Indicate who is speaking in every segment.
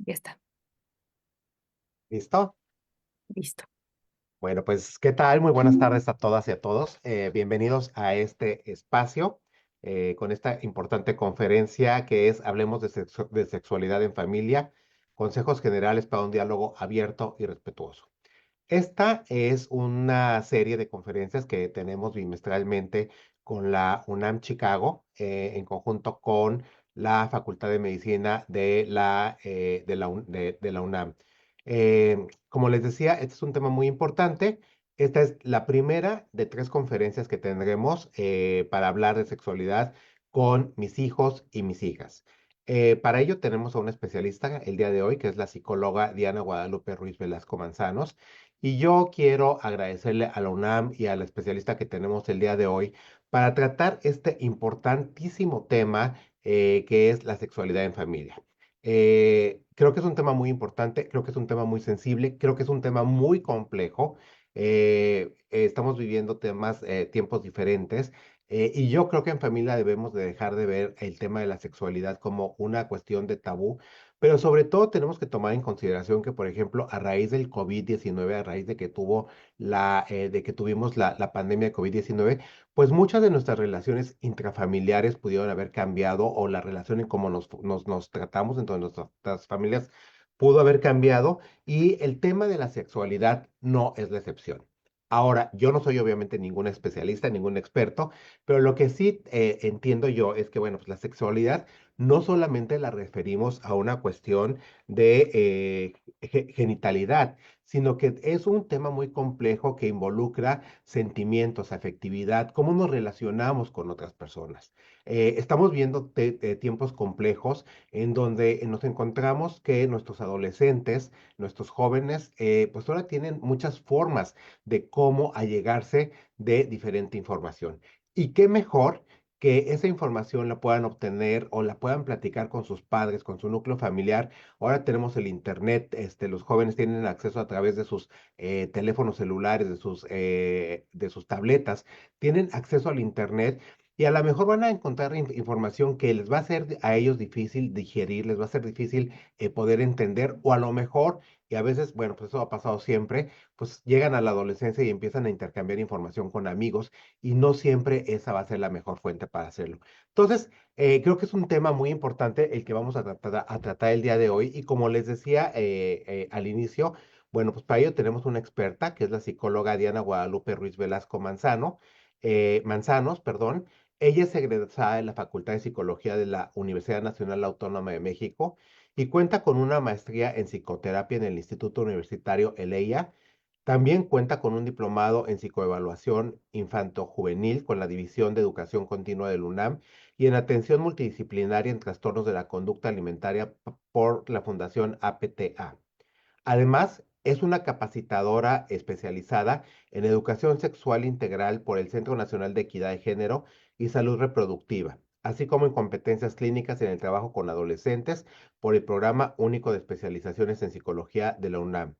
Speaker 1: Ya está,
Speaker 2: ¿Listo?
Speaker 1: listo.
Speaker 2: Bueno, pues, ¿qué tal? Muy buenas tardes a todas y a todos. Bienvenidos a este espacio con esta importante conferencia que es Hablemos de Sexualidad en Familia, Consejos Generales para un Diálogo Abierto y Respetuoso. Esta es una serie de conferencias que tenemos bimestralmente con la UNAM Chicago, en conjunto con la Facultad de Medicina de la UNAM. Como les decía, este es un tema muy importante. Esta es la primera de tres conferencias que tendremos para hablar de sexualidad con mis hijos y mis hijas. Para ello tenemos a una especialista el día de hoy, que es la psicóloga Diana Guadalupe Ruiz Velasco Manzanos. Y yo quiero agradecerle a la UNAM y a la especialista que tenemos el día de hoy para tratar este importantísimo tema que es la sexualidad en familia. Creo que es un tema muy importante, creo que es un tema muy sensible, creo que es un tema muy complejo. Estamos viviendo tiempos diferentes. Y yo creo que en familia debemos de dejar de ver el tema de la sexualidad como una cuestión de tabú, pero sobre todo tenemos que tomar en consideración que, por ejemplo, a raíz del COVID-19, a raíz de que de que tuvimos la pandemia de COVID-19, pues muchas de nuestras relaciones intrafamiliares pudieron haber cambiado o la relación en cómo nos tratamos dentro de nuestras familias pudo haber cambiado y el tema de la sexualidad no es la excepción. Ahora, yo no soy obviamente ningún especialista, ningún experto, pero lo que sí entiendo yo es que, bueno, pues la sexualidad no solamente la referimos a una cuestión de genitalidad, sino que es un tema muy complejo que involucra sentimientos, afectividad, cómo nos relacionamos con otras personas. Estamos viendo tiempos complejos en donde nos encontramos que nuestros adolescentes, nuestros jóvenes, pues ahora tienen muchas formas de cómo allegarse de diferente información. Y qué mejor que esa información la puedan obtener o la puedan platicar con sus padres, con su núcleo familiar. Ahora tenemos el internet, los jóvenes tienen acceso a través de sus teléfonos celulares, de sus tabletas, tienen acceso al internet y a lo mejor van a encontrar información que les va a ser a ellos difícil digerir, les va a ser difícil poder entender o a lo mejor, y a veces, bueno, pues eso ha pasado siempre, pues llegan a la adolescencia y empiezan a intercambiar información con amigos y no siempre esa va a ser la mejor fuente para hacerlo. Entonces, creo que es un tema muy importante el que vamos a tratar el día de hoy y como les decía al inicio, bueno, pues para ello tenemos una experta que es la psicóloga Diana Guadalupe Ruiz Velasco Manzanos, perdón. Ella es egresada de la Facultad de Psicología de la Universidad Nacional Autónoma de México y cuenta con una maestría en psicoterapia en el Instituto Universitario ELEIA. También cuenta con un diplomado en psicoevaluación infanto-juvenil con la División de Educación Continua del UNAM y en atención multidisciplinaria en trastornos de la conducta alimentaria por la Fundación APTA. Además, es una capacitadora especializada en educación sexual integral por el Centro Nacional de Equidad de Género y Salud Reproductiva, así como en competencias clínicas en el trabajo con adolescentes por el Programa Único de Especializaciones en Psicología de la UNAM.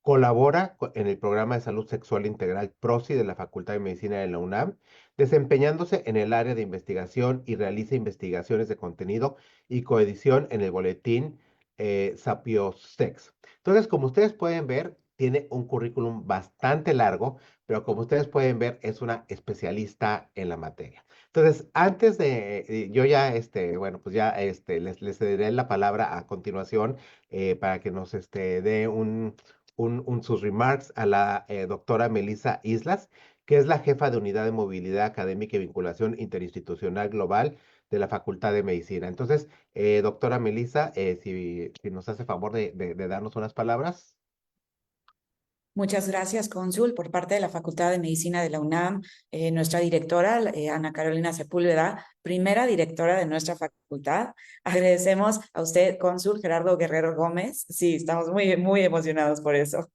Speaker 2: Colabora en el programa de salud sexual integral PROSI de la Facultad de Medicina de la UNAM, desempeñándose en el área de investigación y realiza investigaciones de contenido y coedición en el boletín Sapiosex. Entonces, como ustedes pueden ver, tiene un currículum bastante largo, pero como ustedes pueden ver, es una especialista en la materia. Entonces, antes de, yo ya, bueno, pues ya les cederé la palabra a continuación para que nos dé sus remarks a la doctora Melissa Islas, que es la jefa de Unidad de Movilidad Académica y Vinculación Interinstitucional Global de la Facultad de Medicina. Entonces, doctora Melissa, si nos hace favor de darnos unas palabras.
Speaker 3: Muchas gracias, cónsul, por parte de la Facultad de Medicina de la UNAM, nuestra directora, Ana Carolina Sepúlveda, primera directora de nuestra facultad. Agradecemos a usted, cónsul Gerardo Guerrero Gómez. Sí, estamos muy, muy emocionados por eso.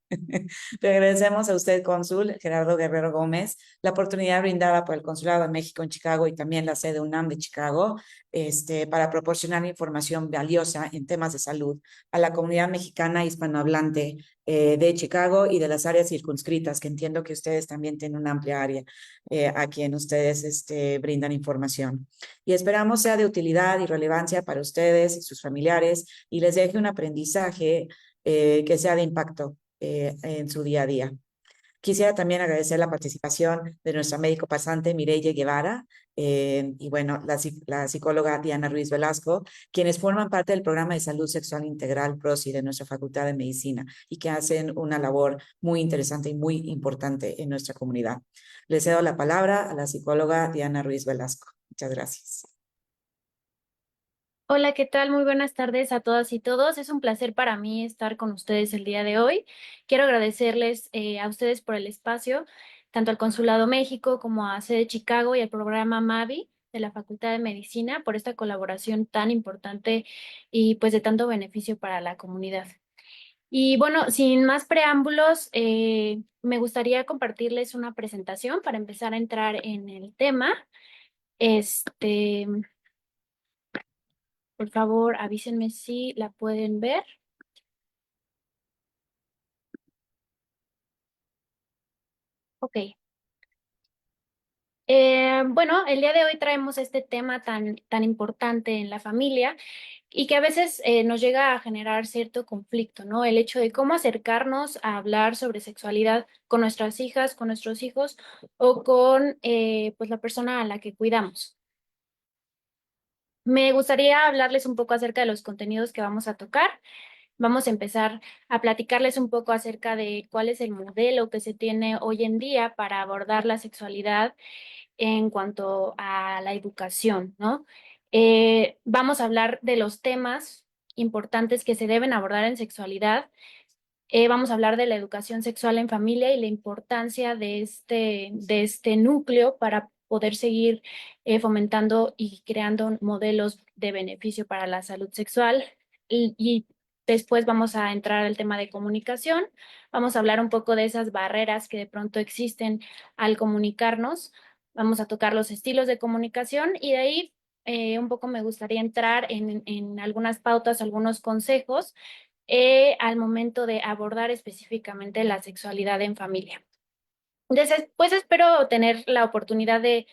Speaker 3: Le agradecemos a usted, cónsul Gerardo Guerrero Gómez, la oportunidad brindada por el Consulado de México en Chicago y también la sede UNAM de Chicago, para proporcionar información valiosa en temas de salud a la comunidad mexicana hispanohablante de Chicago y de las áreas circunscritas, que entiendo que ustedes también tienen una amplia área a quien ustedes brindan información. Y esperamos sea de utilidad y relevancia para ustedes y sus familiares y les deje un aprendizaje que sea de impacto en su día a día. Quisiera también agradecer la participación de nuestra médico pasante Mireille Guevara y bueno, la psicóloga Diana Ruiz Velasco, quienes forman parte del programa de salud sexual integral PROSI de nuestra Facultad de Medicina y que hacen una labor muy interesante y muy importante en nuestra comunidad. Le cedo la palabra a la psicóloga Diana Ruiz Velasco. Muchas gracias.
Speaker 1: Hola, ¿qué tal? Muy buenas tardes a todas y todos. Es un placer para mí estar con ustedes el día de hoy. Quiero agradecerles a ustedes por el espacio, tanto al Consulado México como a Sede Chicago y al programa MAVI de la Facultad de Medicina por esta colaboración tan importante y pues de tanto beneficio para la comunidad. Y bueno, sin más preámbulos, me gustaría compartirles una presentación para empezar a entrar en el tema. Este, por favor, avísenme si la pueden ver. Ok. Bueno, el día de hoy traemos este tema tan importante en la familia y que a veces nos llega a generar cierto conflicto, ¿no? El hecho de cómo acercarnos a hablar sobre sexualidad con nuestras hijas, con nuestros hijos o con pues la persona a la que cuidamos. Me gustaría hablarles un poco acerca de los contenidos que vamos a tocar. Vamos a empezar a platicarles un poco acerca de cuál es el modelo que se tiene hoy en día para abordar la sexualidad en cuanto a la educación, ¿no? Vamos a hablar de los temas importantes que se deben abordar en sexualidad. Vamos a hablar de la educación sexual en familia y la importancia de este núcleo para poder seguir fomentando y creando modelos de beneficio para la salud sexual. Y después vamos a entrar al tema de comunicación. Vamos a hablar un poco de esas barreras que de pronto existen al comunicarnos. Vamos a tocar los estilos de comunicación y de ahí un poco me gustaría entrar en algunas pautas, algunos consejos al momento de abordar específicamente la sexualidad en familia. Después espero tener la oportunidad de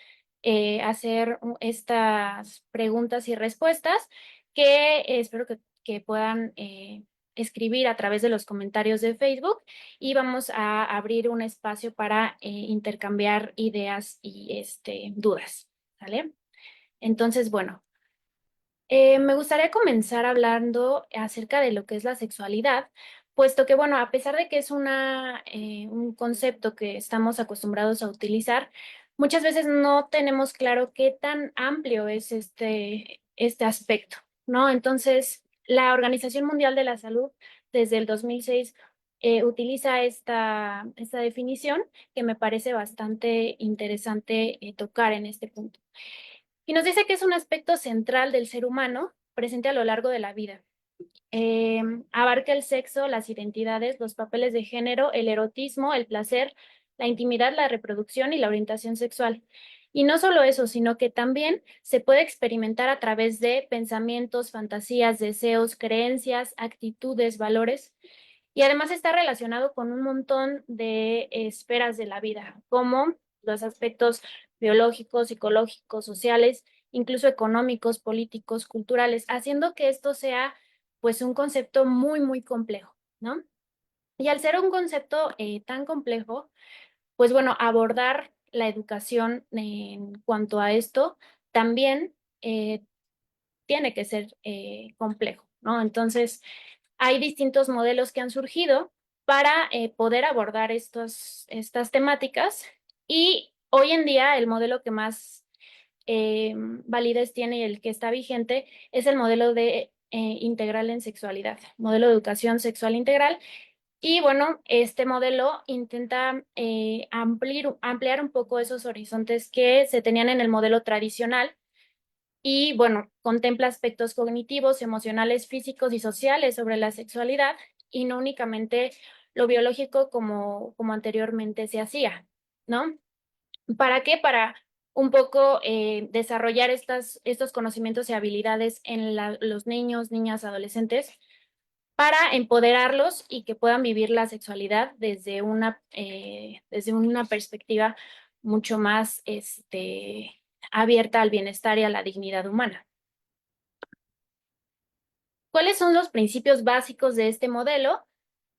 Speaker 1: hacer estas preguntas y respuestas que espero que puedan escribir a través de los comentarios de Facebook y vamos a abrir un espacio para intercambiar ideas y dudas, ¿vale? Entonces, bueno. Me gustaría comenzar hablando acerca de lo que es la sexualidad, puesto que, bueno, a pesar de que es un concepto que estamos acostumbrados a utilizar, muchas veces no tenemos claro qué tan amplio es este aspecto, ¿no? Entonces, la Organización Mundial de la Salud, desde el 2006, utiliza esta definición que me parece bastante interesante tocar en este punto. Y nos dice que es un aspecto central del ser humano presente a lo largo de la vida. Abarca el sexo, las identidades, los papeles de género, el erotismo, el placer, la intimidad, la reproducción y la orientación sexual. Y no solo eso, sino que también se puede experimentar a través de pensamientos, fantasías, deseos, creencias, actitudes, valores. Y además está relacionado con un montón de esferas de la vida, como los aspectos biológicos, psicológicos, sociales, incluso económicos, políticos, culturales, haciendo que esto sea pues un concepto muy complejo, ¿no? Y al ser un concepto tan complejo, pues bueno, abordar la educación en cuanto a esto también tiene que ser complejo, ¿no? Entonces, hay distintos modelos que han surgido para poder abordar estas temáticas y hoy en día el modelo que más validez tiene y el que está vigente es el modelo de integral en sexualidad, modelo de educación sexual integral. Y bueno, este modelo intenta ampliar un poco esos horizontes que se tenían en el modelo tradicional y bueno, contempla aspectos cognitivos, emocionales, físicos y sociales sobre la sexualidad y no únicamente lo biológico como anteriormente se hacía, ¿no? ¿Para qué? Para un poco desarrollar estos conocimientos y habilidades en los niños, niñas, adolescentes, para empoderarlos y que puedan vivir la sexualidad desde una perspectiva mucho más abierta al bienestar y a la dignidad humana. ¿Cuáles son los principios básicos de este modelo?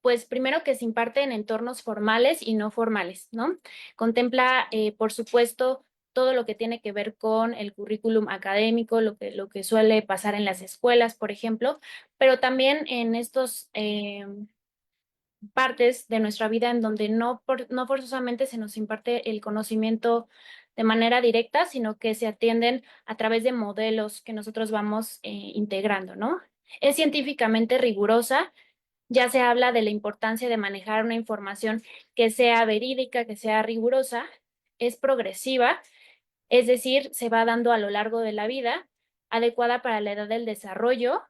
Speaker 1: Pues primero que se imparte en entornos formales y no formales, ¿no? Contempla, por supuesto, todo lo que tiene que ver con el currículum académico, lo que suele pasar en las escuelas, por ejemplo, pero también en estos partes de nuestra vida en donde no forzosamente se nos imparte el conocimiento de manera directa, sino que se atienden a través de modelos que nosotros vamos integrando, ¿no? Es científicamente rigurosa, ya se habla de la importancia de manejar una información que sea verídica, que sea rigurosa, es progresiva, es decir, se va dando a lo largo de la vida, adecuada para la edad del desarrollo,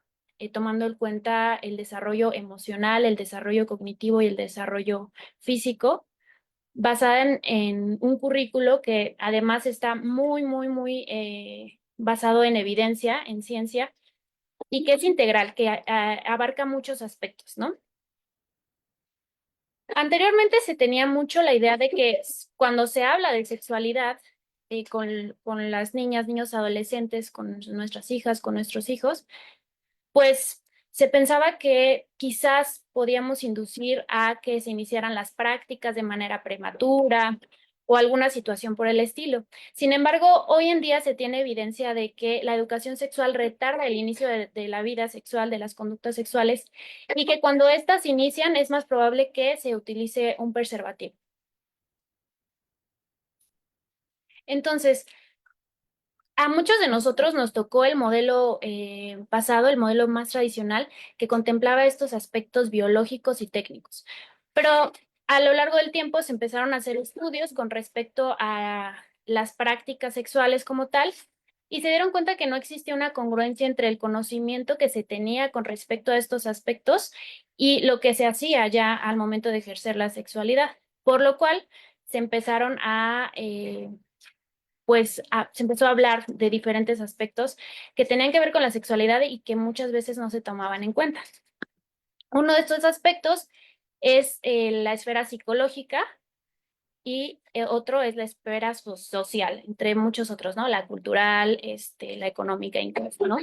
Speaker 1: tomando en cuenta el desarrollo emocional, el desarrollo cognitivo y el desarrollo físico, basada en un currículo que además está muy basado en evidencia, en ciencia, y que es integral, que abarca muchos aspectos, ¿no? Anteriormente se tenía mucho la idea de que cuando se habla de sexualidad con las niñas, niños, adolescentes, con nuestras hijas, con nuestros hijos, pues se pensaba que quizás podíamos inducir a que se iniciaran las prácticas de manera prematura o alguna situación por el estilo. Sin embargo, hoy en día se tiene evidencia de que la educación sexual retarda el inicio de la vida sexual, de las conductas sexuales, y que cuando éstas inician es más probable que se utilice un preservativo. Entonces, a muchos de nosotros nos tocó el modelo pasado, el modelo más tradicional, que contemplaba estos aspectos biológicos y técnicos. Pero a lo largo del tiempo se empezaron a hacer estudios con respecto a las prácticas sexuales como tal y se dieron cuenta que no existía una congruencia entre el conocimiento que se tenía con respecto a estos aspectos y lo que se hacía ya al momento de ejercer la sexualidad. Por lo cual se empezaron se empezó a hablar de diferentes aspectos que tenían que ver con la sexualidad y que muchas veces no se tomaban en cuenta. Uno de estos aspectos es la esfera psicológica y otro es la esfera social, entre muchos otros, ¿no? La cultural, la económica incluso, ¿no?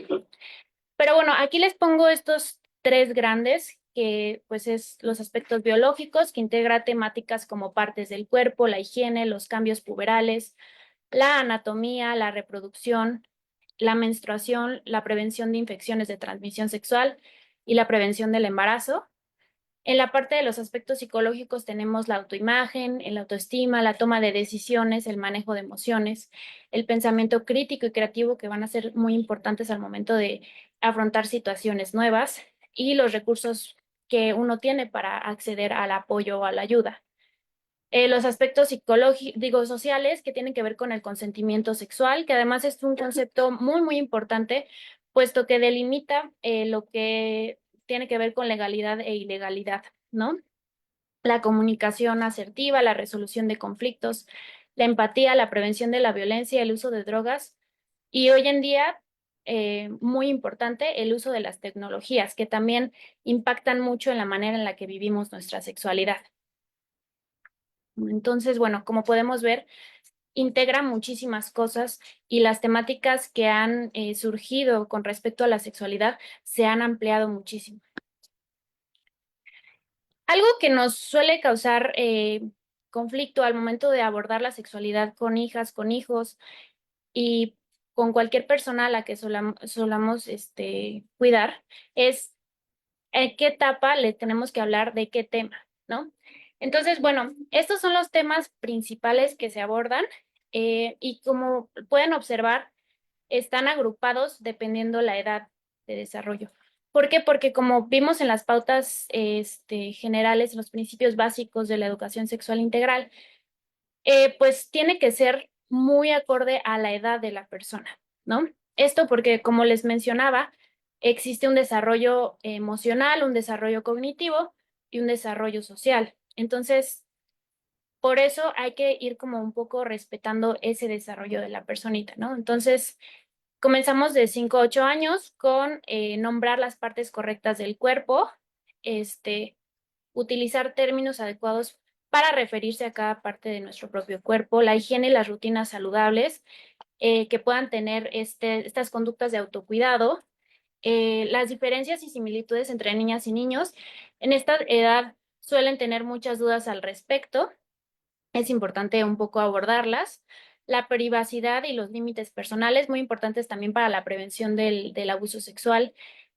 Speaker 1: Pero bueno, aquí les pongo estos tres grandes, que pues es los aspectos biológicos, que integra temáticas como partes del cuerpo, la higiene, los cambios puberales, la anatomía, la reproducción, la menstruación, la prevención de infecciones de transmisión sexual y la prevención del embarazo. En la parte de los aspectos psicológicos tenemos la autoimagen, el autoestima, la toma de decisiones, el manejo de emociones, el pensamiento crítico y creativo, que van a ser muy importantes al momento de afrontar situaciones nuevas, y los recursos que uno tiene para acceder al apoyo o a la ayuda. Los aspectos psicológicos, digo, sociales, que tienen que ver con el consentimiento sexual, que además es un concepto muy importante, puesto que delimita lo que tiene que ver con legalidad e ilegalidad, ¿no? La comunicación asertiva, la resolución de conflictos, la empatía, la prevención de la violencia, el uso de drogas, y hoy en día, muy importante, el uso de las tecnologías, que también impactan mucho en la manera en la que vivimos nuestra sexualidad. Entonces, bueno, como podemos ver, integra muchísimas cosas y las temáticas que han surgido con respecto a la sexualidad se han ampliado muchísimo. Algo que nos suele causar conflicto al momento de abordar la sexualidad con hijas, con hijos y con cualquier persona a la que solamos cuidar es en qué etapa le tenemos que hablar de qué tema, ¿no? Entonces, bueno, estos son los temas principales que se abordan y como pueden observar, están agrupados dependiendo la edad de desarrollo. ¿Por qué? Porque como vimos en las pautas generales, en los principios básicos de la educación sexual integral, pues tiene que ser muy acorde a la edad de la persona, ¿no? Esto porque, como les mencionaba, existe un desarrollo emocional, un desarrollo cognitivo, y un desarrollo social. Entonces, por eso hay que ir como un poco respetando ese desarrollo de la personita, ¿no? Entonces, comenzamos de 5 a 8 años con nombrar las partes correctas del cuerpo, utilizar términos adecuados para referirse a cada parte de nuestro propio cuerpo, la higiene y las rutinas saludables que puedan tener estas conductas de autocuidado, las diferencias y similitudes entre niñas y niños. En esta edad suelen tener muchas dudas al respecto. Es importante un poco abordarlas. La privacidad y los límites personales, muy importantes también para la prevención del abuso sexual.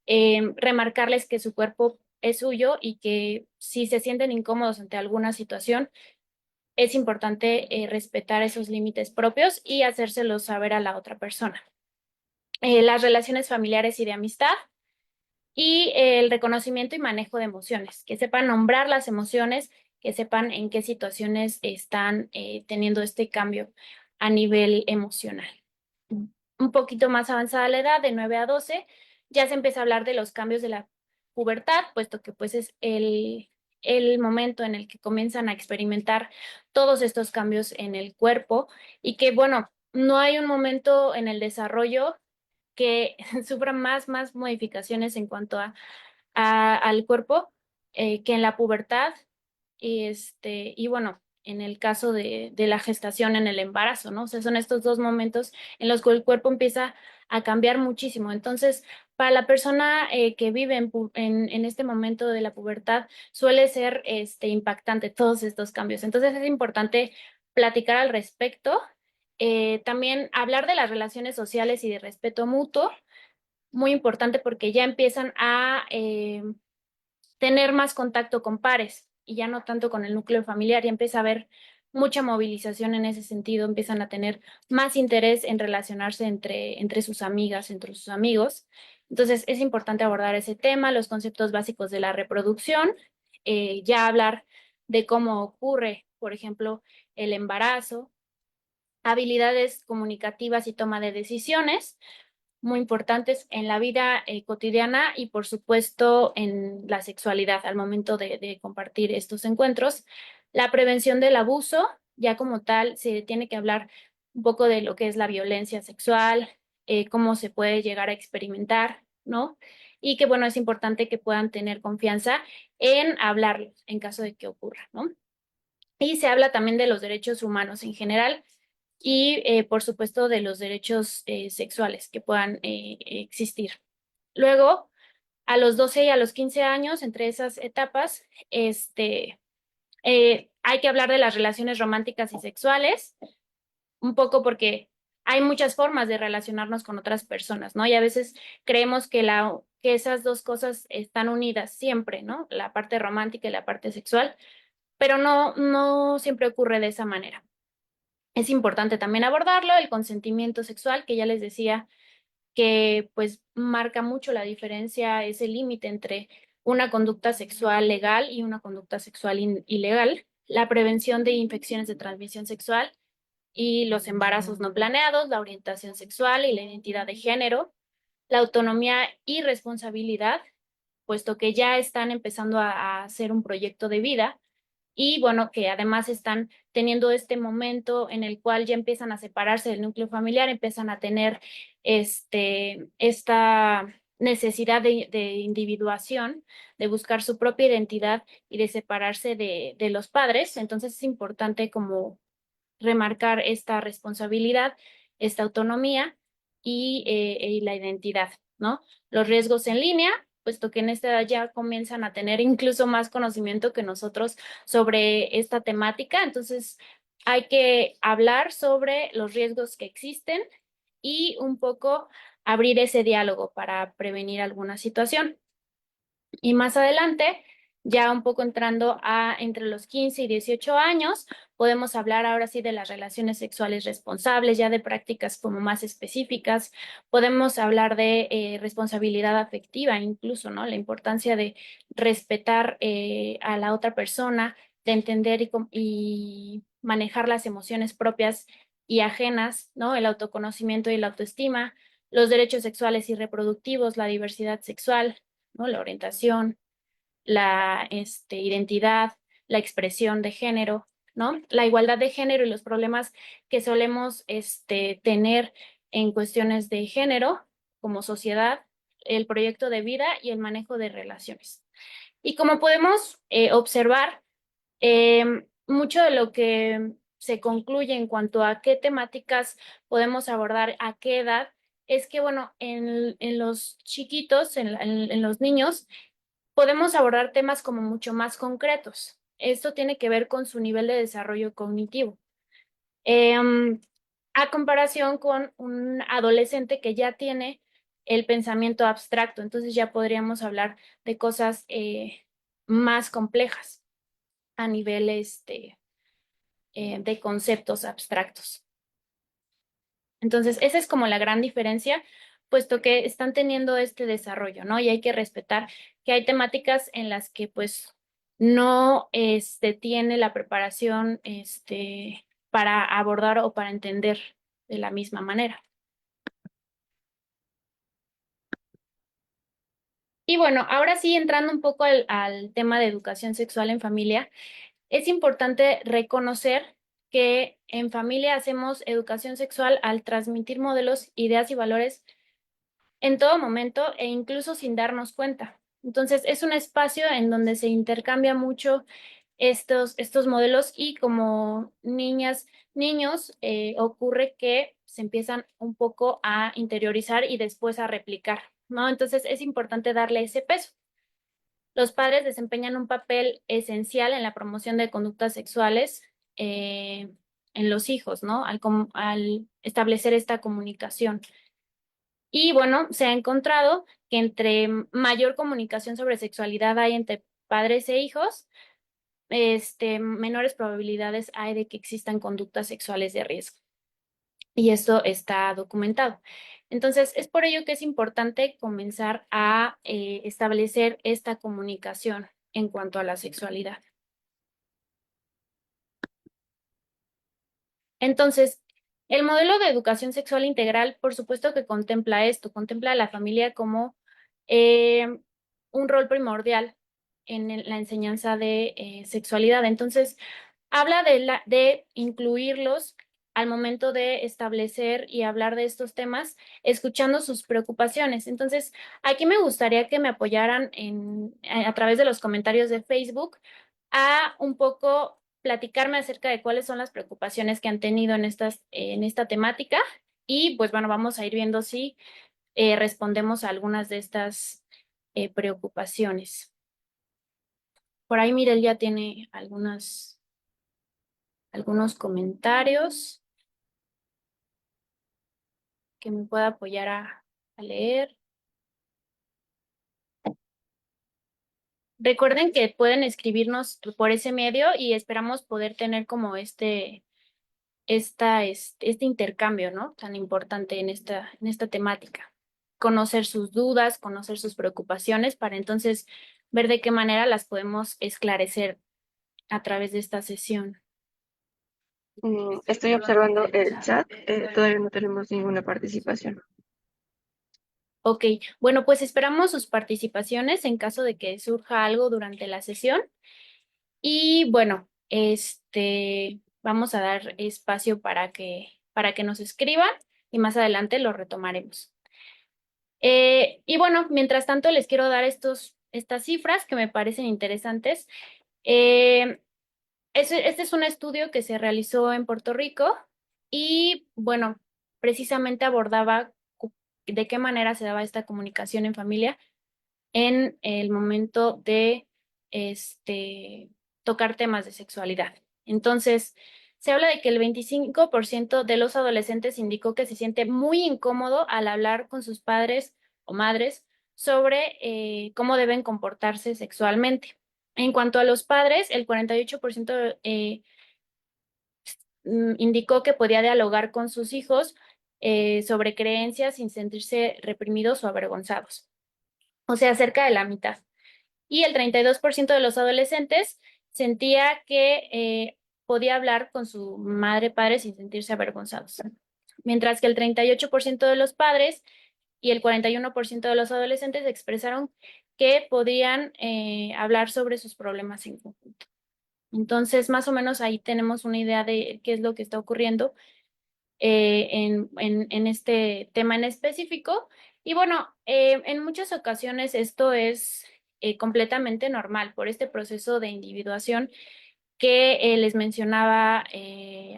Speaker 1: Remarcarles que su cuerpo es suyo y que si se sienten incómodos ante alguna situación, es importante respetar esos límites propios y hacérselos saber a la otra persona. Las relaciones familiares y de amistad y el reconocimiento y manejo de emociones, que sepan nombrar las emociones, que sepan en qué situaciones están teniendo este cambio a nivel emocional. Un poquito más avanzada la edad, de 9 a 12, ya se empieza a hablar de los cambios de la pubertad, puesto que pues es el momento en el que comienzan a experimentar todos estos cambios en el cuerpo y que, bueno, no hay un momento en el desarrollo que sufran más modificaciones en cuanto al cuerpo que en la pubertad. Y bueno, en el caso de la gestación, en el embarazo, ¿no? O sea, son estos dos momentos en los que el cuerpo empieza a cambiar muchísimo. Entonces, para la persona que vive en este momento de la pubertad, suele ser impactante todos estos cambios. Entonces, es importante platicar al respecto. También hablar de las relaciones sociales y de respeto mutuo, muy importante porque ya empiezan a tener más contacto con pares y ya no tanto con el núcleo familiar, ya empieza a haber mucha movilización en ese sentido, empiezan a tener más interés en relacionarse entre sus amigas, entre sus amigos. Entonces es importante abordar ese tema, los conceptos básicos de la reproducción, ya hablar de cómo ocurre, por ejemplo, el embarazo, habilidades comunicativas y toma de decisiones, muy importantes en la vida cotidiana y por supuesto en la sexualidad al momento de compartir estos encuentros. La prevención del abuso, ya como tal, se tiene que hablar un poco de lo que es la violencia sexual, cómo se puede llegar a experimentar, ¿no? Y que bueno, es importante que puedan tener confianza en hablarlo en caso de que ocurra, ¿no? Y se habla también de los derechos humanos en general y, por supuesto, de los derechos sexuales que puedan existir. Luego, a los 12 y a los 15 años, entre esas etapas, hay que hablar de las relaciones románticas y sexuales, un poco porque hay muchas formas de relacionarnos con otras personas, ¿no? Y a veces creemos que esas dos cosas están unidas siempre, ¿no? La parte romántica y la parte sexual, pero no siempre ocurre de esa manera. Es importante también abordarlo, el consentimiento sexual, que ya les decía que pues marca mucho la diferencia, ese límite entre una conducta sexual legal y una conducta sexual ilegal, la prevención de infecciones de transmisión sexual y los embarazos no planeados, la orientación sexual y la identidad de género, la autonomía y responsabilidad, puesto que ya están empezando a hacer un proyecto de vida y bueno, que además están teniendo este momento en el cual ya empiezan a separarse del núcleo familiar, empiezan a tener esta necesidad de individuación, de buscar su propia identidad y de separarse de los padres. Entonces es importante como remarcar esta responsabilidad, esta autonomía y la identidad, ¿no? Los riesgos en línea, puesto que en esta edad ya comienzan a tener incluso más conocimiento que nosotros sobre esta temática. Entonces, hay que hablar sobre los riesgos que existen y un poco abrir ese diálogo para prevenir alguna situación. Y más adelante, ya un poco entrando a entre los 15 y 18 años, podemos hablar ahora sí de las relaciones sexuales responsables, ya de prácticas como más específicas. Podemos hablar de responsabilidad afectiva incluso, ¿no? La importancia de respetar a la otra persona, de entender y manejar las emociones propias y ajenas, ¿no? El autoconocimiento y la autoestima, los derechos sexuales y reproductivos, la diversidad sexual, ¿no? La orientación, la identidad, la expresión de género, ¿no? La igualdad de género y los problemas que solemos tener en cuestiones de género como sociedad, el proyecto de vida y el manejo de relaciones. Y como podemos observar, mucho de lo que se concluye en cuanto a qué temáticas podemos abordar a qué edad es que, bueno, en los chiquitos, en los niños, podemos abordar temas como mucho más concretos. Esto tiene que ver con su nivel de desarrollo cognitivo. A comparación con un adolescente que ya tiene el pensamiento abstracto, entonces ya podríamos hablar de cosas más complejas a nivel de conceptos abstractos. Entonces, esa es como la gran diferencia, puesto que están teniendo este desarrollo, ¿no? Y hay que respetar que hay temáticas en las que pues no tiene la preparación para abordar o para entender de la misma manera. Y bueno, ahora sí, entrando un poco al tema de educación sexual en familia, es importante reconocer que en familia hacemos educación sexual al transmitir modelos, ideas y valores en todo momento e incluso sin darnos cuenta. Entonces, es un espacio en donde se intercambia mucho estos modelos y como niñas, niños, ocurre que se empiezan un poco a interiorizar y después a replicar, ¿no? Entonces, es importante darle ese peso. Los padres desempeñan un papel esencial en la promoción de conductas sexuales en los hijos, ¿no? Al establecer esta comunicación. Y bueno, se ha encontrado que entre mayor comunicación sobre sexualidad hay entre padres e hijos, menores probabilidades hay de que existan conductas sexuales de riesgo. Y esto está documentado. Entonces, es por ello que es importante comenzar a establecer esta comunicación en cuanto a la sexualidad. Entonces, el modelo de educación sexual integral, por supuesto que contempla esto, contempla a la familia como eh, un rol primordial en la enseñanza de sexualidad. Entonces, habla de incluirlos al momento de establecer y hablar de estos temas, escuchando sus preocupaciones. Entonces, aquí me gustaría que me apoyaran a través de los comentarios de Facebook a un poco platicarme acerca de cuáles son las preocupaciones que han tenido en esta temática y pues bueno, vamos a ir viendo si respondemos a algunas de estas preocupaciones. Por ahí Mirel ya tiene algunos comentarios que me pueda apoyar a leer. Recuerden que pueden escribirnos por ese medio y esperamos poder tener como este intercambio, ¿no? Tan importante en esta temática. Conocer sus dudas, conocer sus preocupaciones para entonces ver de qué manera las podemos esclarecer a través de esta sesión.
Speaker 4: Estoy observando el chat, todavía no tenemos ninguna participación.
Speaker 1: Ok, bueno, pues esperamos sus participaciones en caso de que surja algo durante la sesión. Y bueno, vamos a dar espacio para que nos escriban y más adelante lo retomaremos. Y bueno, mientras tanto les quiero dar estas cifras que me parecen interesantes. Este es un estudio que se realizó en Puerto Rico y bueno, precisamente abordaba de qué manera se daba esta comunicación en familia en el momento de tocar temas de sexualidad. Entonces, se habla de que el 25% de los adolescentes indicó que se siente muy incómodo al hablar con sus padres o madres sobre cómo deben comportarse sexualmente. En cuanto a los padres, el 48% indicó que podía dialogar con sus hijos sobre creencias sin sentirse reprimidos o avergonzados. O sea, cerca de la mitad. Y el 32% de los adolescentes sentía que podía hablar con su madre padre sin sentirse avergonzados. Mientras que el 38% de los padres y el 41% de los adolescentes expresaron que podrían hablar sobre sus problemas en conjunto. Entonces, más o menos ahí tenemos una idea de qué es lo que está ocurriendo en este tema en específico. Y bueno, en muchas ocasiones esto es completamente normal por este proceso de individuación que les mencionaba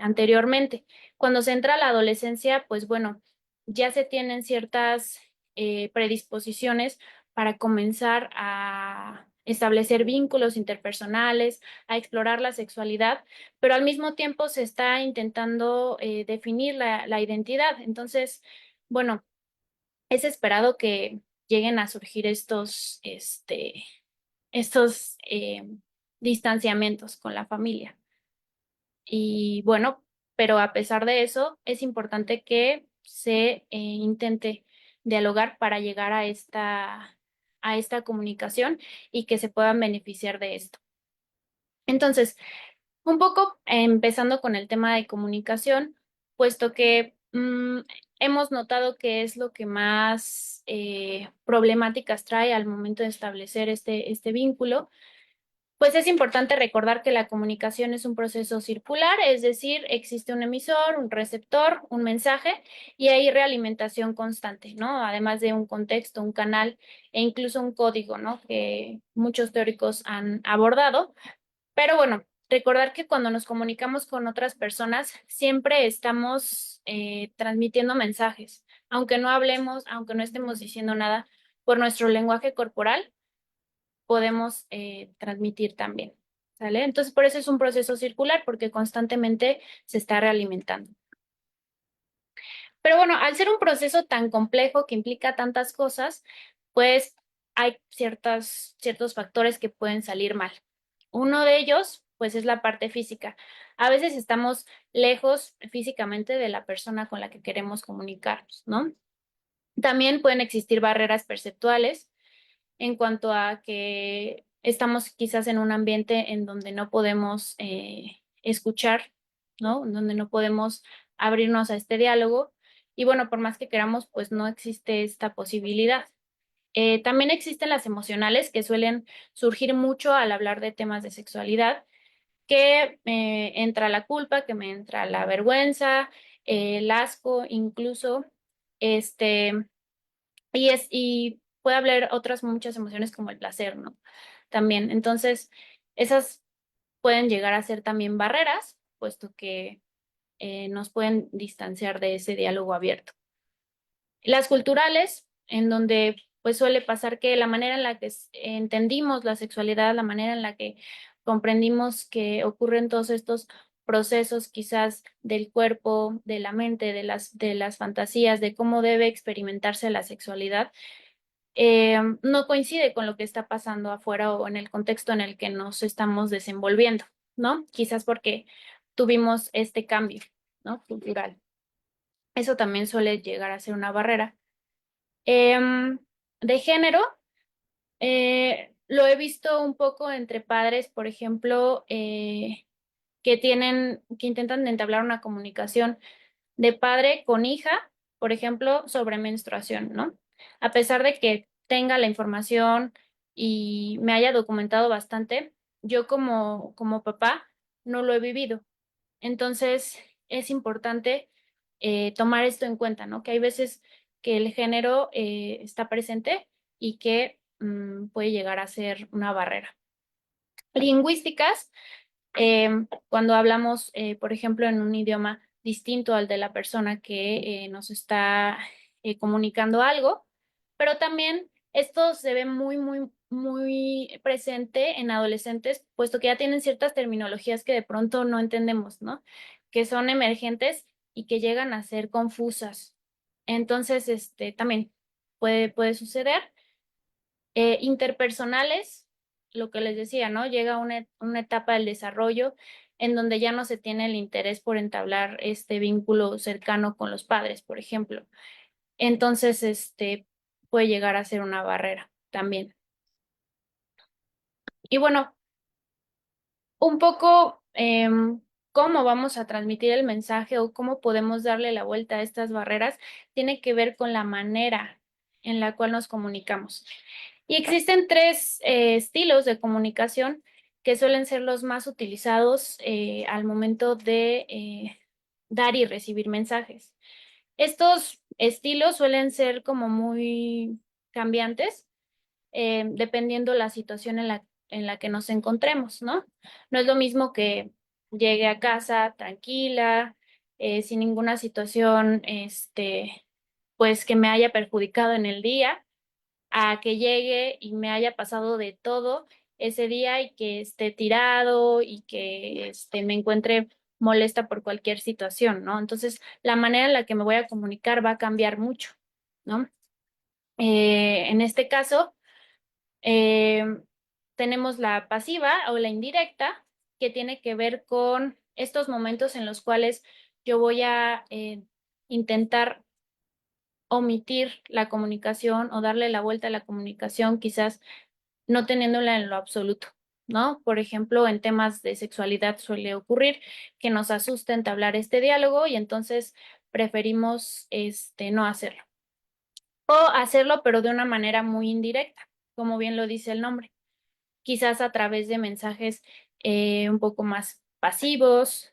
Speaker 1: anteriormente. Cuando se entra a la adolescencia, pues bueno, ya se tienen ciertas predisposiciones para comenzar a establecer vínculos interpersonales, a explorar la sexualidad, pero al mismo tiempo se está intentando definir la identidad. Entonces, bueno, es esperado que lleguen a surgir estos distanciamientos con la familia. Y bueno, pero a pesar de eso, es importante que se intente dialogar para llegar a esta comunicación y que se puedan beneficiar de esto. Entonces, un poco empezando con el tema de comunicación, puesto que hemos notado que es lo que más problemáticas trae al momento de establecer este vínculo. Pues es importante recordar que la comunicación es un proceso circular, es decir, existe un emisor, un receptor, un mensaje y hay realimentación constante, ¿no? Además de un contexto, un canal e incluso un código, ¿no? Que muchos teóricos han abordado. Pero bueno, recordar que cuando nos comunicamos con otras personas, siempre estamos transmitiendo mensajes, aunque no hablemos, aunque no estemos diciendo nada, por nuestro lenguaje corporal podemos transmitir también, ¿sale? Entonces, por eso es un proceso circular, porque constantemente se está realimentando. Pero bueno, al ser un proceso tan complejo que implica tantas cosas, pues hay ciertos factores que pueden salir mal. Uno de ellos, pues, es la parte física. A veces estamos lejos físicamente de la persona con la que queremos comunicarnos, ¿no? También pueden existir barreras perceptuales en cuanto a que estamos quizás en un ambiente en donde no podemos escuchar, ¿no? En donde no podemos abrirnos a este diálogo. Y bueno, por más que queramos, pues no existe esta posibilidad. También existen las emocionales que suelen surgir mucho al hablar de temas de sexualidad, que entra la culpa, que me entra la vergüenza, el asco, incluso, este, y puede haber otras muchas emociones como el placer, ¿no? También. Entonces, esas pueden llegar a ser también barreras, puesto que nos pueden distanciar de ese diálogo abierto. Las culturales, en donde pues suele pasar que la manera en la que entendimos la sexualidad, la manera en la que comprendimos que ocurren todos estos procesos quizás del cuerpo, de la mente, de las fantasías, de cómo debe experimentarse la sexualidad, no coincide con lo que está pasando afuera o en el contexto en el que nos estamos desenvolviendo, ¿no? Quizás porque tuvimos este cambio, ¿no? Cultural. Eso también suele llegar a ser una barrera. Em, de género, lo he visto un poco entre padres, por ejemplo, que intentan entablar una comunicación de padre con hija, por ejemplo, sobre menstruación, ¿no? A pesar de que tenga la información y me haya documentado bastante, yo como papá no lo he vivido. Entonces, es importante tomar esto en cuenta, ¿no? Que hay veces que el género está presente y que puede llegar a ser una barrera. Lingüísticas, cuando hablamos, por ejemplo, en un idioma distinto al de la persona que nos está comunicando algo, pero también esto se ve muy presente en adolescentes, puesto que ya tienen ciertas terminologías que de pronto no entendemos, ¿no? Que son emergentes y que llegan a ser confusas. Entonces, también puede suceder. Interpersonales, lo que les decía, ¿no? Llega una etapa del desarrollo en donde ya no se tiene el interés por entablar este vínculo cercano con los padres, por ejemplo. Entonces, puede llegar a ser una barrera también. Y bueno, un poco cómo vamos a transmitir el mensaje o cómo podemos darle la vuelta a estas barreras tiene que ver con la manera en la cual nos comunicamos. Y existen tres estilos de comunicación que suelen ser los más utilizados al momento de dar y recibir mensajes. Estos estilos suelen ser como muy cambiantes, dependiendo la situación en la que nos encontremos, ¿no? No es lo mismo que llegue a casa tranquila, sin ninguna situación, pues que me haya perjudicado en el día, a que llegue y me haya pasado de todo ese día y que esté tirado y que me encuentre molesta por cualquier situación, ¿no? Entonces, la manera en la que me voy a comunicar va a cambiar mucho, ¿no? En este caso, eh, tenemos la pasiva o la indirecta, que tiene que ver con estos momentos en los cuales yo voy a intentar omitir la comunicación o darle la vuelta a la comunicación, quizás no teniéndola en lo absoluto, ¿no? Por ejemplo, en temas de sexualidad suele ocurrir que nos asusta entablar este diálogo y entonces preferimos no hacerlo. O hacerlo, pero de una manera muy indirecta, como bien lo dice el nombre. Quizás a través de mensajes un poco más pasivos,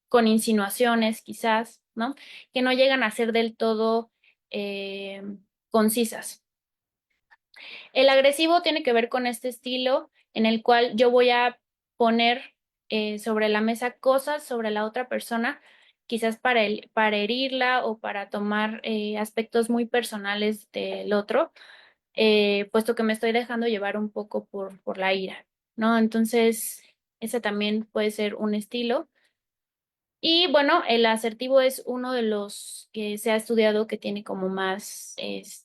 Speaker 1: con insinuaciones, quizás, ¿no? Que no llegan a ser del todo eh, concisas. El agresivo tiene que ver con este estilo en el cual yo voy a poner sobre la mesa cosas sobre la otra persona, quizás para herirla o para tomar aspectos muy personales del otro, puesto que me estoy dejando llevar un poco por la ira, ¿no? Entonces, ese también puede ser un estilo. Y bueno, el asertivo es uno de los que se ha estudiado que tiene como más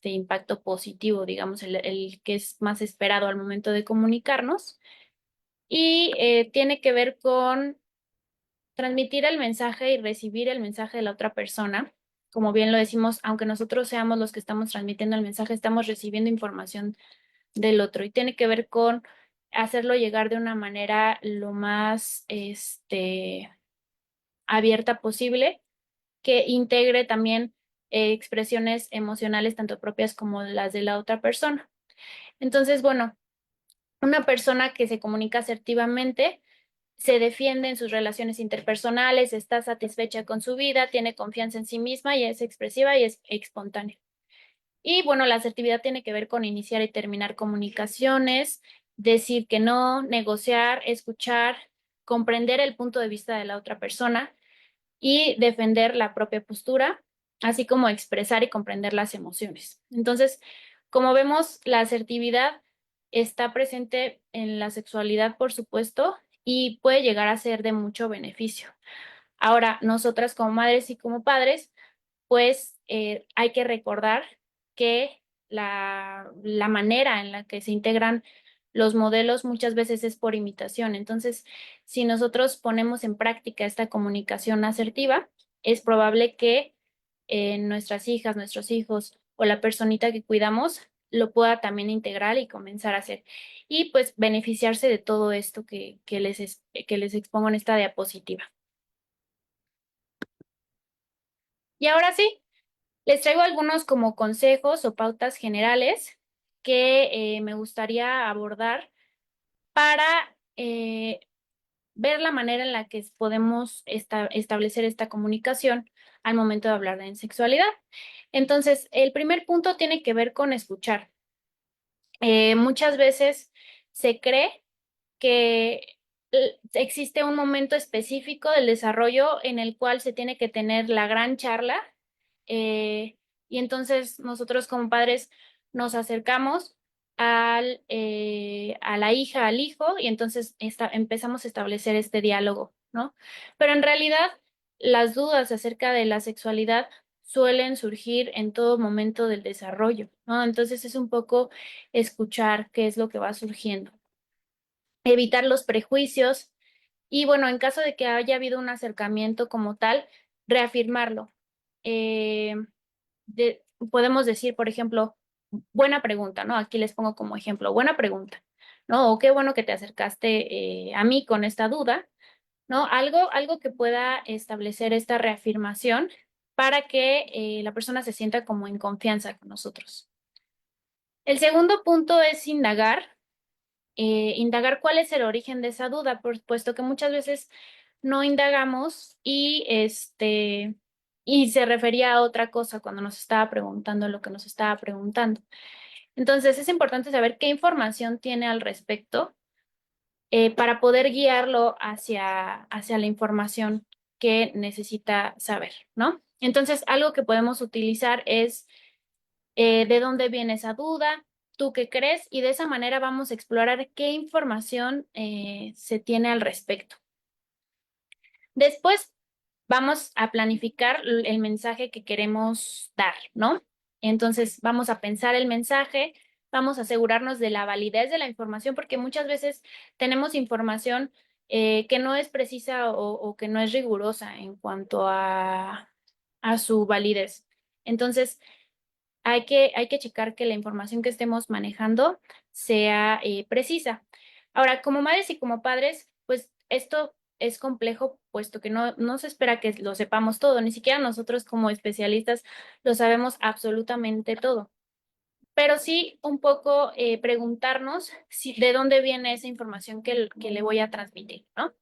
Speaker 1: impacto positivo, digamos, el que es más esperado al momento de comunicarnos. Y tiene que ver con transmitir el mensaje y recibir el mensaje de la otra persona. Como bien lo decimos, aunque nosotros seamos los que estamos transmitiendo el mensaje, estamos recibiendo información del otro y tiene que ver con hacerlo llegar de una manera lo más abierta posible, que integre también expresiones emocionales tanto propias como las de la otra persona. Entonces, bueno, una persona que se comunica asertivamente se defiende en sus relaciones interpersonales, está satisfecha con su vida, tiene confianza en sí misma y es expresiva y es espontánea. Y bueno, la asertividad tiene que ver con iniciar y terminar comunicaciones, decir que no, negociar, escuchar, comprender el punto de vista de la otra persona y defender la propia postura, así como expresar y comprender las emociones. Entonces, como vemos, la asertividad está presente en la sexualidad, por supuesto, y puede llegar a ser de mucho beneficio. Ahora, nosotras como madres y como padres, pues hay que recordar que la manera en la que se integran los modelos muchas veces es por imitación. Entonces, si nosotros ponemos en práctica esta comunicación asertiva, es probable que nuestras hijas, nuestros hijos o la personita que cuidamos lo pueda también integrar y comenzar a hacer. Y pues beneficiarse de todo esto que les expongo en esta diapositiva. Y ahora sí, les traigo algunos como consejos o pautas generales que me gustaría abordar para ver la manera en la que podemos establecer esta comunicación al momento de hablar de sexualidad. Entonces, el primer punto tiene que ver con escuchar. Muchas veces se cree que existe un momento específico del desarrollo en el cual se tiene que tener la gran charla eh, y entonces nosotros como padres nos acercamos a la hija, al hijo y entonces empezamos a establecer este diálogo, ¿no? Pero en realidad las dudas acerca de la sexualidad suelen surgir en todo momento del desarrollo, ¿no? Entonces es un poco escuchar qué es lo que va surgiendo, evitar los prejuicios y bueno, en caso de que haya habido un acercamiento como tal, reafirmarlo. Eh, Podemos decir, por ejemplo, buena pregunta, ¿no? Aquí les pongo como ejemplo, buena pregunta, ¿no? O qué bueno que te acercaste a mí con esta duda, ¿no? Algo que pueda establecer esta reafirmación para que la persona se sienta como en confianza con nosotros. El segundo punto es indagar cuál es el origen de esa duda, puesto que muchas veces no indagamos y se refería a otra cosa cuando nos estaba preguntando lo que nos estaba preguntando. Entonces, es importante saber qué información tiene al respecto para poder guiarlo hacia la información que necesita saber, ¿no? Entonces, algo que podemos utilizar es de dónde viene esa duda, tú qué crees, y de esa manera vamos a explorar qué información se tiene al respecto. Después vamos a planificar el mensaje que queremos dar, ¿no? Entonces vamos a pensar el mensaje, vamos a asegurarnos de la validez de la información, porque muchas veces tenemos información que no es precisa o que no es rigurosa en cuanto a su validez. Entonces, hay que checar que la información que estemos manejando sea precisa. Ahora, como madres y como padres, pues esto es complejo, puesto que no se espera que lo sepamos todo, ni siquiera nosotros como especialistas lo sabemos absolutamente todo. Pero sí un poco preguntarnos de dónde viene esa información que le voy a transmitir, ¿no?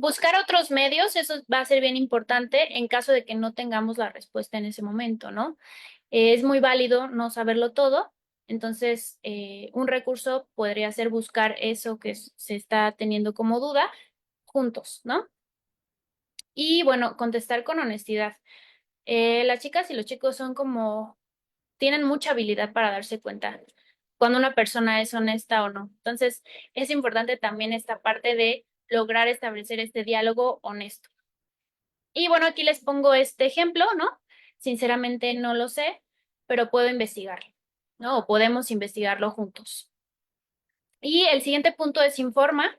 Speaker 1: Buscar otros medios, eso va a ser bien importante en caso de que no tengamos la respuesta en ese momento, ¿no? Es muy válido no saberlo todo, entonces un recurso podría ser buscar eso que se está teniendo como duda juntos, ¿no? Y bueno, contestar con honestidad. Las chicas y los chicos tienen mucha habilidad para darse cuenta cuando una persona es honesta o no. Entonces, es importante también esta parte de lograr establecer este diálogo honesto. Y bueno, aquí les pongo este ejemplo, ¿no? Sinceramente no lo sé, pero puedo investigarlo, ¿no? O podemos investigarlo juntos. Y el siguiente punto es informa.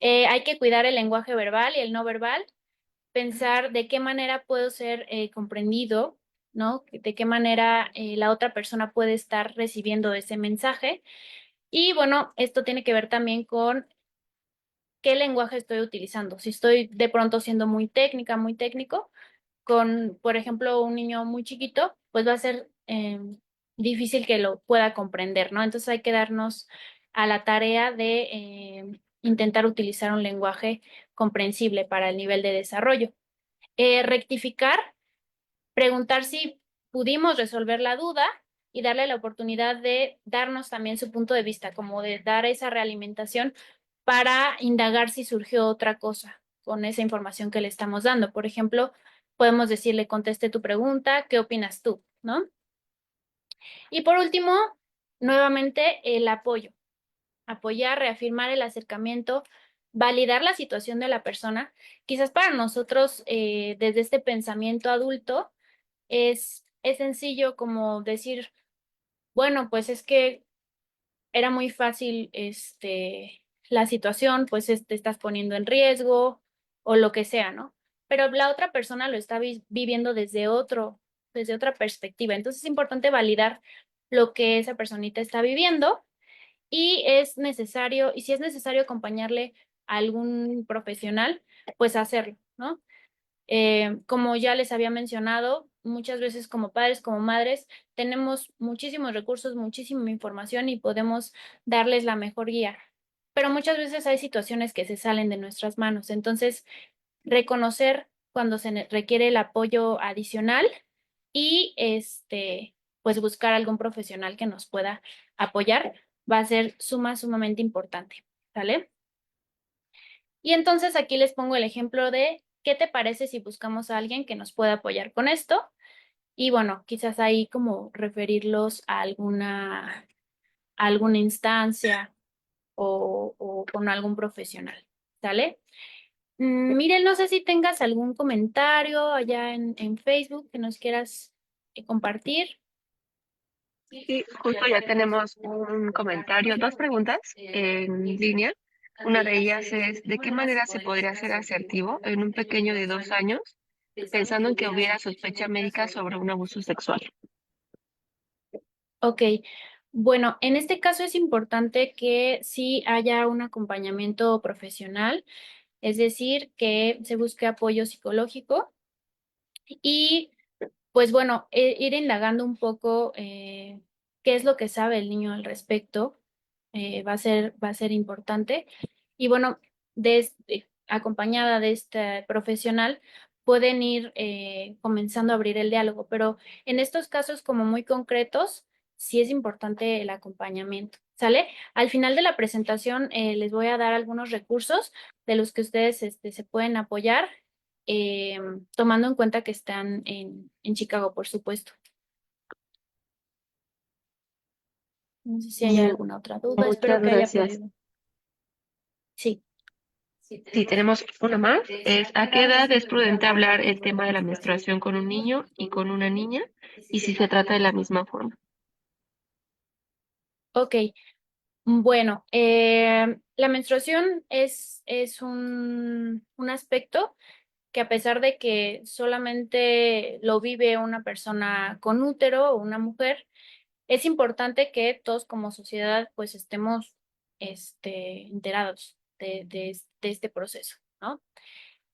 Speaker 1: Hay que cuidar el lenguaje verbal y el no verbal, pensar de qué manera puedo ser comprendido, ¿no? De qué manera la otra persona puede estar recibiendo ese mensaje. Y bueno, esto tiene que ver también con qué lenguaje estoy utilizando. Si estoy de pronto siendo muy técnica, muy técnico, con, por ejemplo, un niño muy chiquito, pues va a ser difícil que lo pueda comprender, ¿no? Entonces hay que darnos a la tarea de intentar utilizar un lenguaje comprensible para el nivel de desarrollo. Rectificar, preguntar si pudimos resolver la duda y darle la oportunidad de darnos también su punto de vista, como de dar esa realimentación para indagar si surgió otra cosa con esa información que le estamos dando. Por ejemplo, podemos decirle, contesté tu pregunta, ¿qué opinas tú? ¿No? Y por último, nuevamente el apoyo. Apoyar, reafirmar el acercamiento, validar la situación de la persona. Quizás para nosotros, desde este pensamiento adulto, es sencillo como decir, bueno, pues es que era muy fácil la situación, pues te estás poniendo en riesgo o lo que sea, ¿no? Pero la otra persona lo está viviendo desde otra perspectiva. Entonces es importante validar lo que esa personita está viviendo y y si es necesario acompañarle a algún profesional, pues hacerlo, ¿no? Como ya les había mencionado, muchas veces como padres, como madres, tenemos muchísimos recursos, muchísima información y podemos darles la mejor guía. Pero muchas veces hay situaciones que se salen de nuestras manos. Entonces, reconocer cuando requiere el apoyo adicional y pues buscar algún profesional que nos pueda apoyar va a ser sumamente importante. ¿Sale? Y entonces aquí les pongo el ejemplo de qué te parece si buscamos a alguien que nos pueda apoyar con esto. Y bueno, quizás ahí como referirlos a alguna instancia o con algún profesional. ¿Sale? Miren, no sé si tengas algún comentario allá en Facebook que nos quieras compartir.
Speaker 4: Sí, justo ya tenemos un comentario, dos preguntas en línea. Una de ellas es, ¿de qué manera se podría ser asertivo en un pequeño de 2 años pensando en que hubiera sospecha médica sobre un abuso sexual?
Speaker 1: Ok, bueno, en este caso es importante que sí haya un acompañamiento profesional, es decir, que se busque apoyo psicológico y pues bueno, ir indagando un poco qué es lo que sabe el niño al respecto, va a ser importante. Y bueno, acompañada de este profesional, pueden ir comenzando a abrir el diálogo, pero en estos casos como muy concretos, sí es importante el acompañamiento, ¿sale? Al final de la presentación les voy a dar algunos recursos de los que ustedes se pueden apoyar, tomando en cuenta que están en Chicago, por supuesto. No sé si hay
Speaker 4: Bien,
Speaker 1: alguna otra duda, espero
Speaker 4: muchas
Speaker 1: que haya
Speaker 4: gracias.
Speaker 1: podido. Sí.
Speaker 4: Sí, tenemos una más. Es, ¿a qué edad es prudente hablar el tema de la menstruación con un niño y con una niña? Y si se trata de la misma forma.
Speaker 1: Ok, bueno, la menstruación es un aspecto que a pesar de que solamente lo vive una persona con útero o una mujer, es importante que todos como sociedad pues estemos enterados de este proceso, ¿no?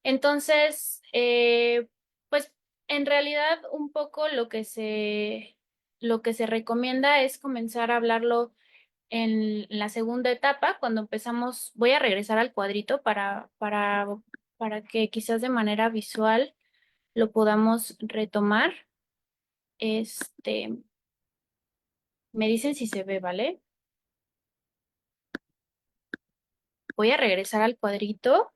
Speaker 1: Entonces, pues en realidad un poco lo que se recomienda es comenzar a hablarlo en la segunda etapa, cuando empezamos, voy a regresar al cuadrito para que quizás de manera visual lo podamos retomar. Este, Me dicen si se ve, ¿vale? Voy a regresar al cuadrito.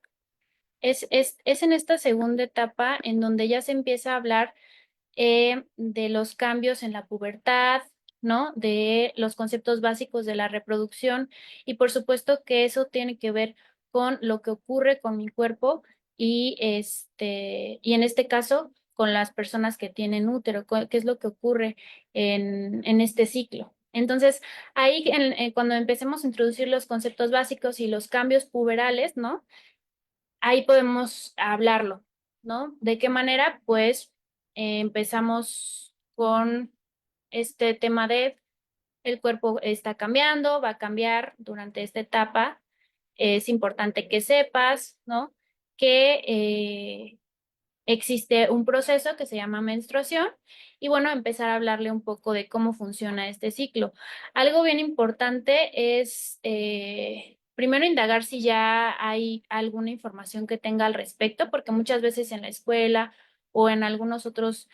Speaker 1: Es en esta segunda etapa en donde ya se empieza a hablar de los cambios en la pubertad, ¿no? De los conceptos básicos de la reproducción y por supuesto que eso tiene que ver con lo que ocurre con mi cuerpo y en este caso con las personas que tienen útero, qué es lo que ocurre en este ciclo. Entonces, ahí cuando empecemos a introducir los conceptos básicos y los cambios puberales, ¿no? Ahí podemos hablarlo, ¿no? ¿De qué manera? Pues empezamos con este tema de el cuerpo está cambiando, va a cambiar durante esta etapa. Es importante que sepas, ¿no? Que existe un proceso que se llama menstruación y bueno, empezar a hablarle un poco de cómo funciona este ciclo. Algo bien importante es primero indagar si ya hay alguna información que tenga al respecto, porque muchas veces en la escuela o en algunos otros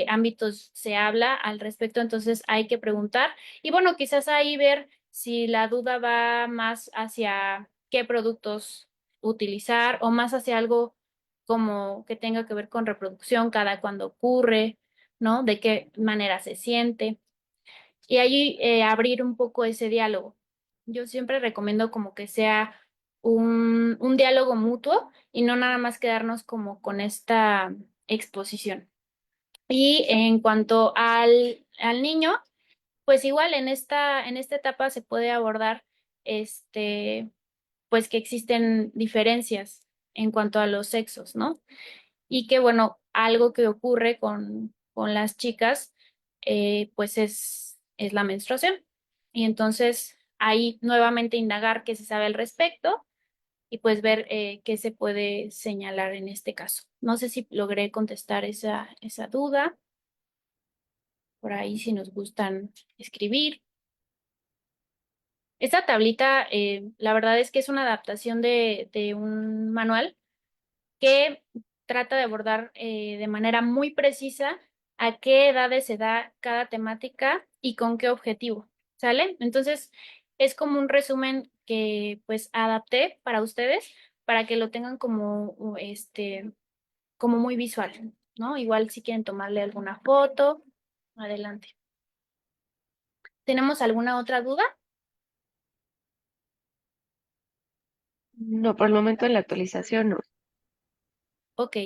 Speaker 1: ámbitos se habla al respecto, entonces hay que preguntar y bueno, quizás ahí ver si la duda va más hacia qué productos utilizar o más hacia algo como que tenga que ver con reproducción, cada cuando ocurre, ¿no? De qué manera se siente. Y allí abrir un poco ese diálogo. Yo siempre recomiendo como que sea un diálogo mutuo y no nada más quedarnos como con esta exposición. Y en cuanto al niño, pues igual en esta etapa se puede abordar pues que existen diferencias en cuanto a los sexos, ¿no? Y que bueno, algo que ocurre con las chicas, pues es la menstruación. Y entonces ahí nuevamente indagar qué se sabe al respecto y pues ver qué se puede señalar en este caso. No sé si logré contestar esa duda. Por ahí si nos gustan escribir. Esta tablita, la verdad es que es una adaptación de un manual que trata de abordar de manera muy precisa a qué edades se da cada temática y con qué objetivo, ¿sale? Entonces, es como un resumen que pues adapté para ustedes para que lo tengan como como muy visual, ¿no? Igual si quieren tomarle alguna foto, adelante. ¿Tenemos alguna otra duda?
Speaker 4: No, por el momento en la actualización no.
Speaker 1: Ok.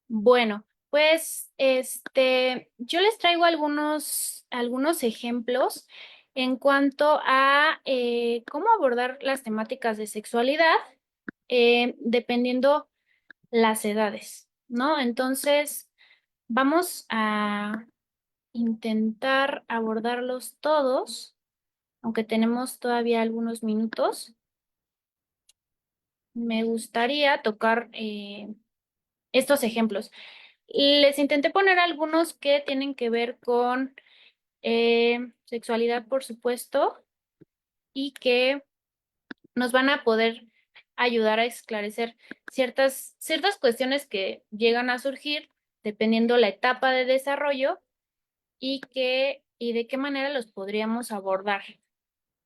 Speaker 1: Bueno, pues yo les traigo algunos ejemplos en cuanto a cómo abordar las temáticas de sexualidad dependiendo las edades, ¿no? Entonces, vamos a intentar abordarlos todos, aunque tenemos todavía algunos minutos. Me gustaría tocar estos ejemplos. Les intenté poner algunos que tienen que ver con sexualidad, por supuesto, y que nos van a poder ayudar a esclarecer ciertas cuestiones que llegan a surgir dependiendo la etapa de desarrollo y de qué manera los podríamos abordar.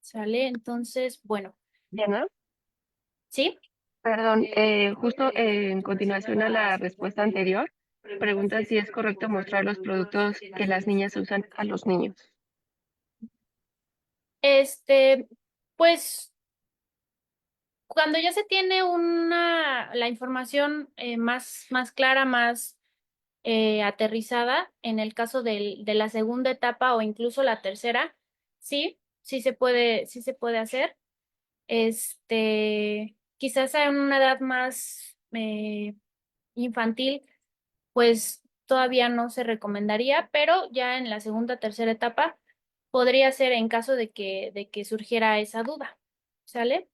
Speaker 1: ¿Sale? Entonces, bueno,
Speaker 4: Diana,
Speaker 1: ¿sí?
Speaker 4: perdón, justo en continuación a la respuesta anterior, pregunta si es correcto mostrar los productos que las niñas usan a los niños.
Speaker 1: Este, pues cuando ya se tiene la información más clara, más aterrizada, en el caso de la segunda etapa o incluso la tercera, sí se puede hacer. Quizás en una edad más infantil, pues todavía no se recomendaría, pero ya en la segunda, tercera etapa podría ser en caso de que surgiera esa duda. ¿Sale?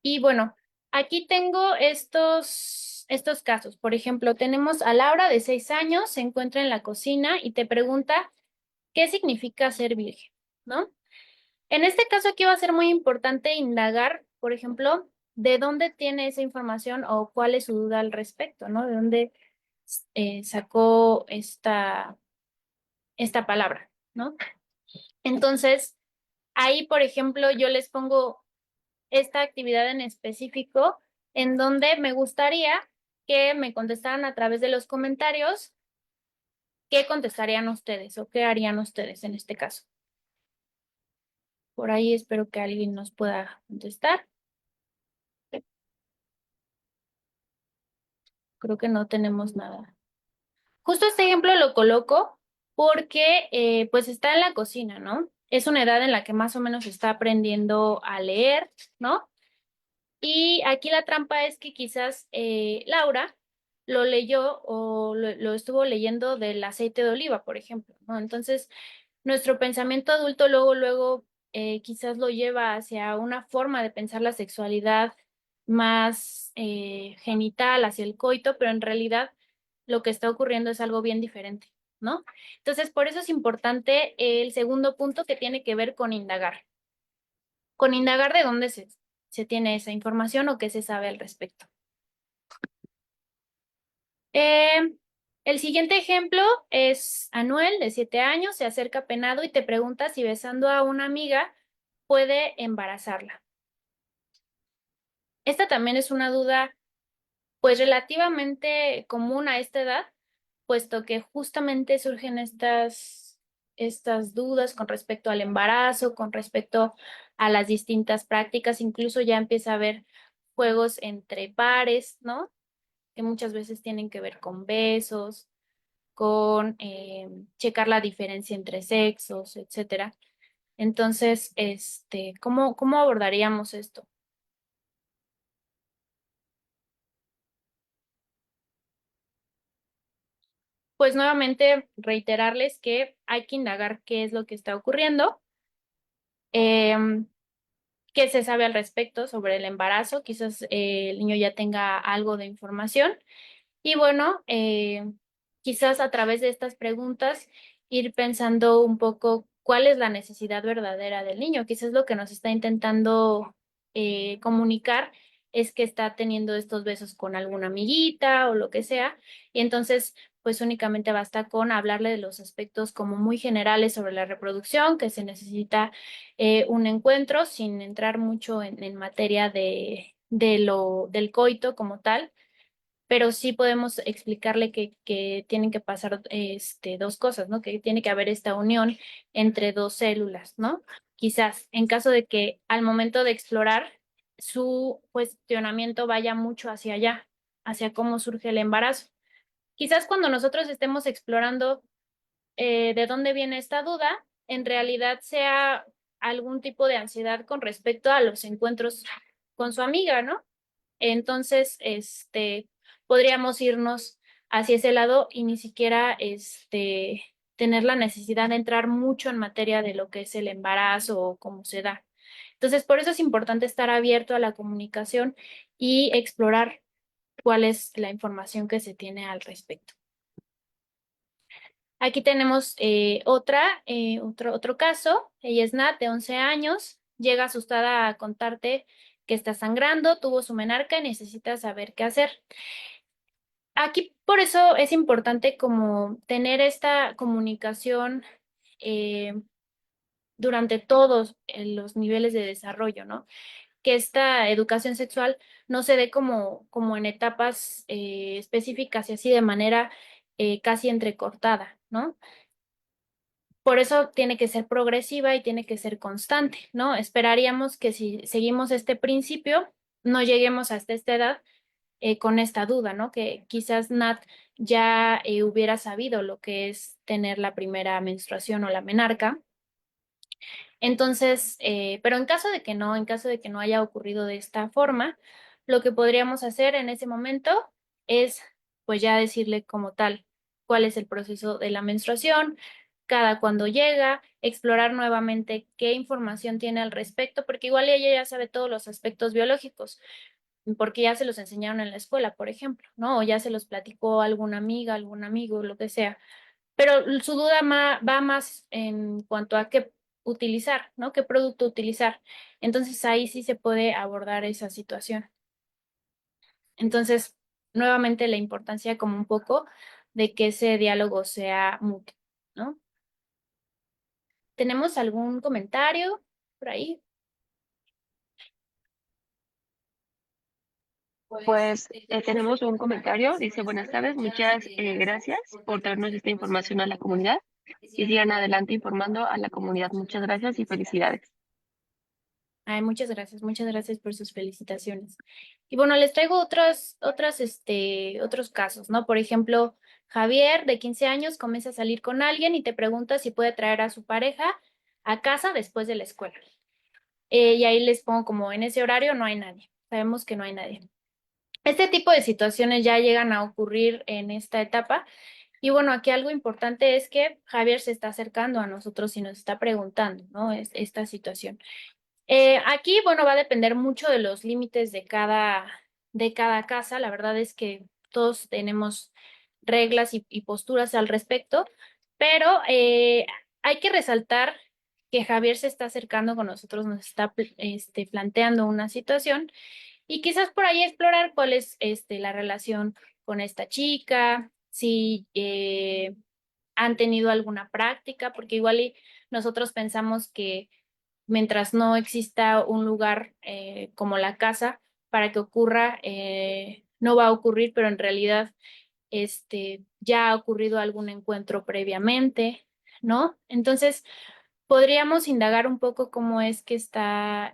Speaker 1: Y bueno, aquí tengo estos casos. Por ejemplo, tenemos a Laura de 6 años, se encuentra en la cocina y te pregunta qué significa ser virgen, ¿no? En este caso aquí va a ser muy importante indagar, por ejemplo, de dónde tiene esa información o cuál es su duda al respecto, ¿no? De dónde sacó esta palabra, ¿no? Entonces, ahí, por ejemplo, yo les pongo esta actividad en específico en donde me gustaría que me contestaran a través de los comentarios qué contestarían ustedes o qué harían ustedes en este caso. Por ahí espero que alguien nos pueda contestar. Creo que no tenemos nada. Justo este ejemplo lo coloco porque pues está en la cocina, ¿no? Es una edad en la que más o menos está aprendiendo a leer, ¿no? Y aquí la trampa es que quizás Laura lo leyó o lo estuvo leyendo del aceite de oliva, por ejemplo, ¿no? Entonces, nuestro pensamiento adulto luego quizás lo lleva hacia una forma de pensar la sexualidad más genital, hacia el coito, pero en realidad lo que está ocurriendo es algo bien diferente, ¿no? Entonces, por eso es importante el segundo punto que tiene que ver con indagar de dónde se tiene esa información o qué se sabe al respecto. Eh, el siguiente ejemplo es Anuel, de 7 años, se acerca penado y te pregunta si besando a una amiga puede embarazarla. Esta también es una duda, pues relativamente común a esta edad, puesto que justamente surgen estas dudas con respecto al embarazo, con respecto a las distintas prácticas, incluso ya empieza a haber juegos entre pares, ¿no? Que muchas veces tienen que ver con besos, con checar la diferencia entre sexos, etcétera. Entonces, ¿cómo abordaríamos esto? Pues nuevamente reiterarles que hay que indagar qué es lo que está ocurriendo, em, qué se sabe al respecto sobre el embarazo, quizás el niño ya tenga algo de información. Y bueno, quizás a través de estas preguntas ir pensando un poco cuál es la necesidad verdadera del niño. Quizás lo que nos está intentando comunicar es que está teniendo estos besos con alguna amiguita o lo que sea. Y entonces, pues únicamente basta con hablarle de los aspectos como muy generales sobre la reproducción, que se necesita un encuentro sin entrar mucho en materia del coito como tal, pero sí podemos explicarle que tienen que pasar dos cosas, ¿no? Que tiene que haber esta unión entre dos células, ¿no? Quizás en caso de que al momento de explorar su cuestionamiento vaya mucho hacia allá, hacia cómo surge el embarazo. Quizás cuando nosotros estemos explorando de dónde viene esta duda, en realidad sea algún tipo de ansiedad con respecto a los encuentros con su amiga, ¿no? Entonces, podríamos irnos hacia ese lado y ni siquiera tener la necesidad de entrar mucho en materia de lo que es el embarazo o cómo se da. Entonces, por eso es importante estar abierto a la comunicación y explorar cuál es la información que se tiene al respecto. Aquí tenemos otro caso. Ella es Nat, de 11 años. Llega asustada a contarte que está sangrando, tuvo su menarca y necesita saber qué hacer. Aquí por eso es importante como tener esta comunicación eh, durante todos los niveles de desarrollo, ¿no? Que esta educación sexual no se dé como en etapas específicas y así de manera casi entrecortada, ¿no? Por eso tiene que ser progresiva y tiene que ser constante, ¿no? Esperaríamos que si seguimos este principio, no lleguemos hasta esta edad con esta duda, ¿no? Que quizás Nat ya hubiera sabido lo que es tener la primera menstruación o la menarca. Entonces, pero en caso de que no haya ocurrido de esta forma, lo que podríamos hacer en ese momento es, pues ya decirle como tal cuál es el proceso de la menstruación, cada cuando llega, explorar nuevamente qué información tiene al respecto, porque igual ella ya sabe todos los aspectos biológicos, porque ya se los enseñaron en la escuela, por ejemplo, ¿no? O ya se los platicó alguna amiga, algún amigo, lo que sea. Pero su duda va más en cuanto a qué utilizar, ¿no? ¿Qué producto utilizar? Entonces ahí sí se puede abordar esa situación. Entonces, nuevamente la importancia como un poco de que ese diálogo sea mutuo, ¿no? ¿Tenemos algún comentario por ahí?
Speaker 4: Pues tenemos un comentario, dice, buenas tardes, muchas gracias por traernos esta información a la comunidad y sigan adelante informando a la comunidad. Muchas gracias y felicidades.
Speaker 1: Ay, muchas gracias por sus felicitaciones. Y bueno, les traigo otros casos, ¿no? Por ejemplo, Javier, de 15 años, comienza a salir con alguien y te pregunta si puede traer a su pareja a casa después de la escuela. Y ahí les pongo como en ese horario no hay nadie. Sabemos que no hay nadie. Este tipo de situaciones ya llegan a ocurrir en esta etapa. Y bueno, aquí algo importante es que Javier se está acercando a nosotros y nos está preguntando, ¿no? Esta situación. Aquí, bueno, va a depender mucho de los límites de cada casa. La verdad es que todos tenemos reglas y posturas al respecto, pero hay que resaltar que Javier se está acercando con nosotros, nos está planteando una situación y quizás por ahí explorar cuál es la relación con esta chica, si han tenido alguna práctica, porque igual y nosotros pensamos que mientras no exista un lugar como la casa para que ocurra, no va a ocurrir, pero en realidad ya ha ocurrido algún encuentro previamente, ¿no? Entonces, podríamos indagar un poco cómo es que está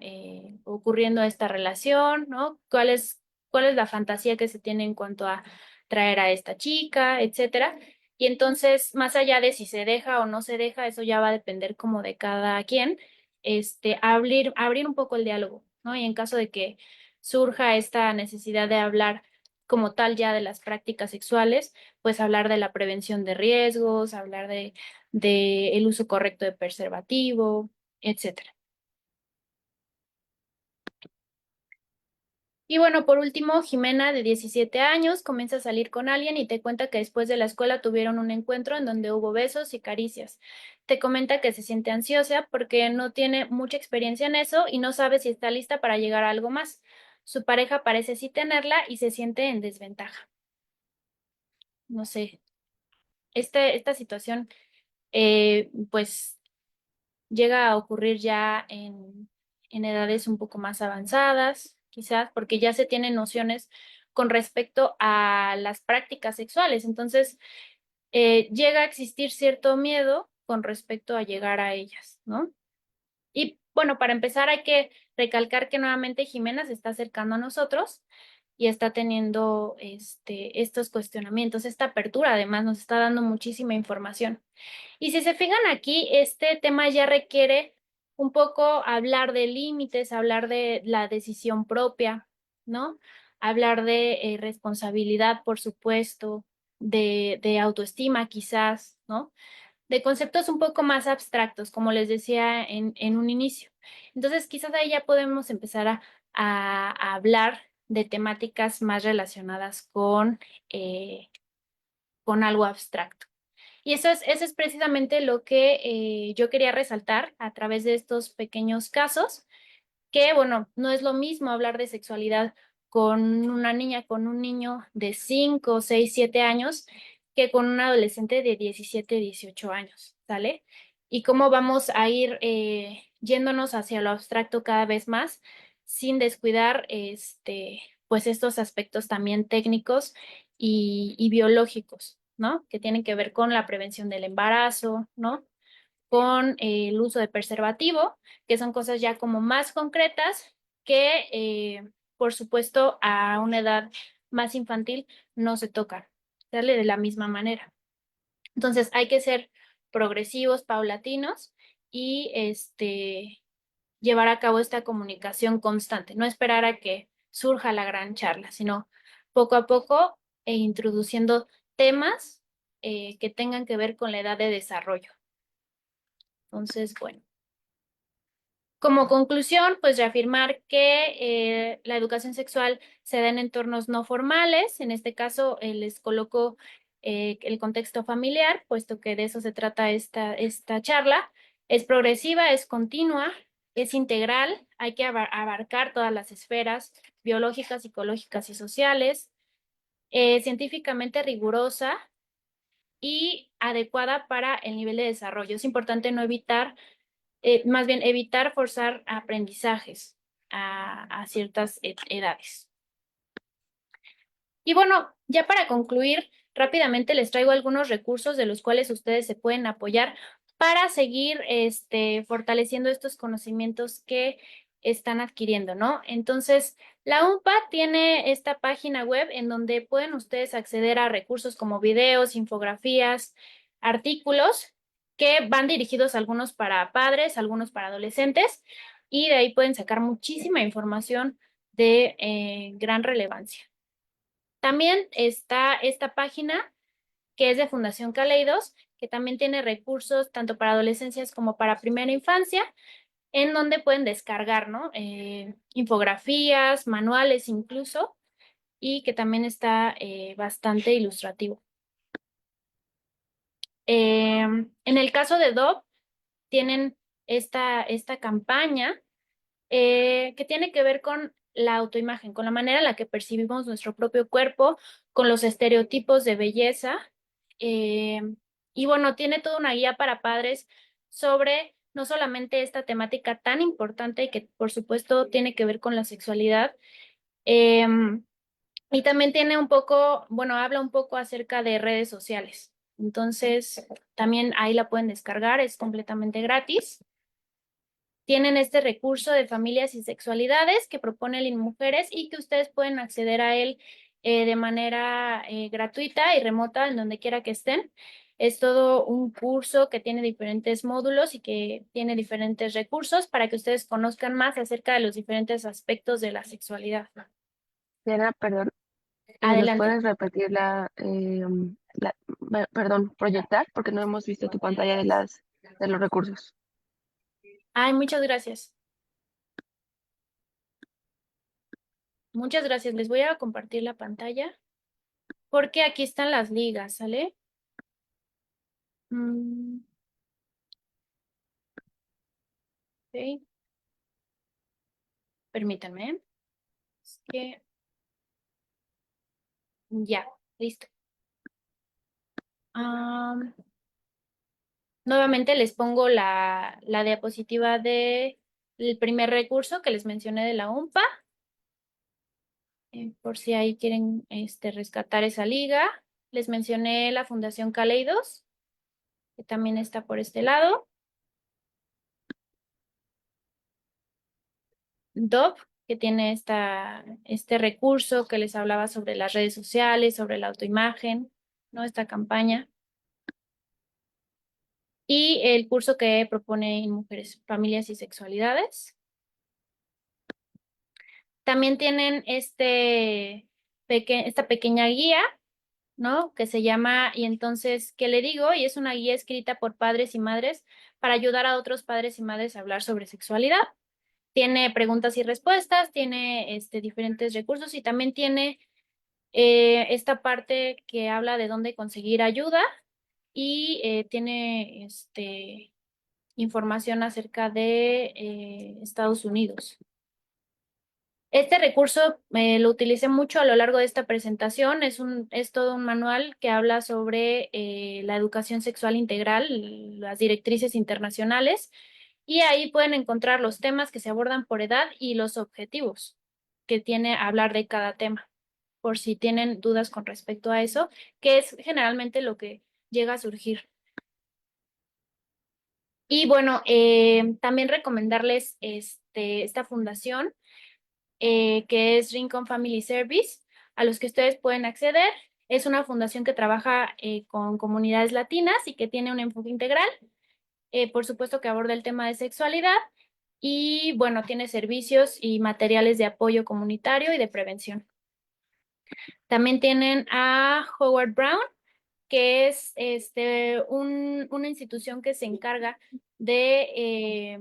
Speaker 1: ocurriendo esta relación, ¿no? Cuál es la fantasía que se tiene en cuanto a traer a esta chica, etcétera? Y entonces, más allá de si se deja o no se deja, eso ya va a depender como de cada quien, abrir un poco el diálogo, ¿no? Y en caso de que surja esta necesidad de hablar como tal ya de las prácticas sexuales, pues hablar de la prevención de riesgos, hablar de el uso correcto de preservativo, etcétera. Y bueno, por último, Jimena, de 17 años, comienza a salir con alguien y te cuenta que después de la escuela tuvieron un encuentro en donde hubo besos y caricias. Te comenta que se siente ansiosa porque no tiene mucha experiencia en eso y no sabe si está lista para llegar a algo más. Su pareja parece sí tenerla y se siente en desventaja. No sé, esta situación, pues llega a ocurrir ya en edades un poco más avanzadas, quizás, porque ya se tienen nociones con respecto a las prácticas sexuales. Entonces, llega a existir cierto miedo con respecto a llegar a ellas, ¿no? Y bueno, para empezar hay que recalcar que nuevamente Jimena se está acercando a nosotros y está teniendo estos cuestionamientos, esta apertura además nos está dando muchísima información. Y si se fijan aquí, este tema ya requiere un poco hablar de límites, hablar de la decisión propia, ¿no? Hablar de responsabilidad, por supuesto, de autoestima quizás, ¿no? De conceptos un poco más abstractos, como les decía en un inicio. Entonces, quizás ahí ya podemos empezar a hablar de temáticas más relacionadas eh, con algo abstracto. Y eso es precisamente lo que yo quería resaltar a través de estos pequeños casos, que bueno, no es lo mismo hablar de sexualidad con una niña, con un niño de 5, 6, 7 años, que con un adolescente de 17, 18 años, ¿sale? Y cómo vamos a ir yéndonos hacia lo abstracto cada vez más, sin descuidar pues estos aspectos también técnicos y biológicos, ¿no? Que tienen que ver con la prevención del embarazo, ¿no? Con el uso de preservativo, que son cosas ya como más concretas que, por supuesto, a una edad más infantil no se tocan, ¿sale? De la misma manera. Entonces, hay que ser progresivos, paulatinos y llevar a cabo esta comunicación constante, no esperar a que surja la gran charla, sino poco a poco introduciendo temas que tengan que ver con la edad de desarrollo. Entonces, bueno. Como conclusión, pues reafirmar que la educación sexual se da en entornos no formales. En este caso, les coloco el contexto familiar, puesto que de eso se trata esta charla. Es progresiva, es continua, es integral. Hay que abarcar todas las esferas biológicas, psicológicas y sociales. Científicamente rigurosa y adecuada para el nivel de desarrollo. Es importante no evitar más bien evitar forzar aprendizajes a ciertas edades. Y bueno, ya para concluir, rápidamente les traigo algunos recursos de los cuales ustedes se pueden apoyar para seguir fortaleciendo estos conocimientos que están adquiriendo, ¿no? Entonces, la UNPA tiene esta página web en donde pueden ustedes acceder a recursos como videos, infografías, artículos que van dirigidos algunos para padres, algunos para adolescentes, y de ahí pueden sacar muchísima información de gran relevancia. También está esta página que es de Fundación Caleidos, que también tiene recursos tanto para adolescencias como para primera infancia, en donde pueden descargar, ¿no? Infografías, manuales incluso, y que también está bastante ilustrativo. En el caso de DOP, tienen esta campaña que tiene que ver con la autoimagen, con la manera en la que percibimos nuestro propio cuerpo, con los estereotipos de belleza. eh, y bueno, tiene toda una guía para padres sobre no solamente esta temática tan importante y que por supuesto tiene que ver con la sexualidad, y también tiene un poco, bueno, habla un poco acerca de redes sociales. Entonces, también ahí la pueden descargar, es completamente gratis. Tienen este recurso de familias y sexualidades que propone el InMujeres y que ustedes pueden acceder a él de manera gratuita y remota en donde quiera que estén. Es todo un curso que tiene diferentes módulos y que tiene diferentes recursos para que ustedes conozcan más acerca de los diferentes aspectos de la sexualidad.
Speaker 4: Diana, perdón, ¿nos
Speaker 1: Adelante.
Speaker 4: puedes repetir perdón, proyectar? Porque no hemos visto tu pantalla de los recursos.
Speaker 1: Ay, muchas gracias. Muchas gracias. Les voy a compartir la pantalla porque aquí están las ligas, ¿sale? Ok. Permítanme. Es que ya, listo. Nuevamente les pongo la diapositiva del primer recurso que les mencioné de la UNPA, por si ahí quieren rescatar esa liga. Les mencioné la Fundación Caleidos, que también está por este lado. DOP, que tiene este recurso que les hablaba sobre las redes sociales, sobre la autoimagen, ¿no? Esta campaña. Y el curso que propone Mujeres, Familias y Sexualidades. También tienen esta pequeña guía, ¿no? Que se llama Y entonces, ¿qué le digo? Y es una guía escrita por padres y madres para ayudar a otros padres y madres a hablar sobre sexualidad. Tiene preguntas y respuestas, tiene diferentes recursos y también tiene esta parte que habla de dónde conseguir ayuda y tiene información acerca de Estados Unidos. Este recurso lo utilicé mucho a lo largo de esta presentación. Es todo un manual que habla sobre la educación sexual integral, las directrices internacionales, y ahí pueden encontrar los temas que se abordan por edad y los objetivos que tiene hablar de cada tema, por si tienen dudas con respecto a eso, que es generalmente lo que llega a surgir. Y bueno, también recomendarles esta fundación que es Rincon Family Service, a los que ustedes pueden acceder. Es una fundación que trabaja con comunidades latinas y que tiene un enfoque integral. Por supuesto que aborda el tema de sexualidad y, bueno, tiene servicios y materiales de apoyo comunitario y de prevención. También tienen a Howard Brown, que es una institución que se encarga de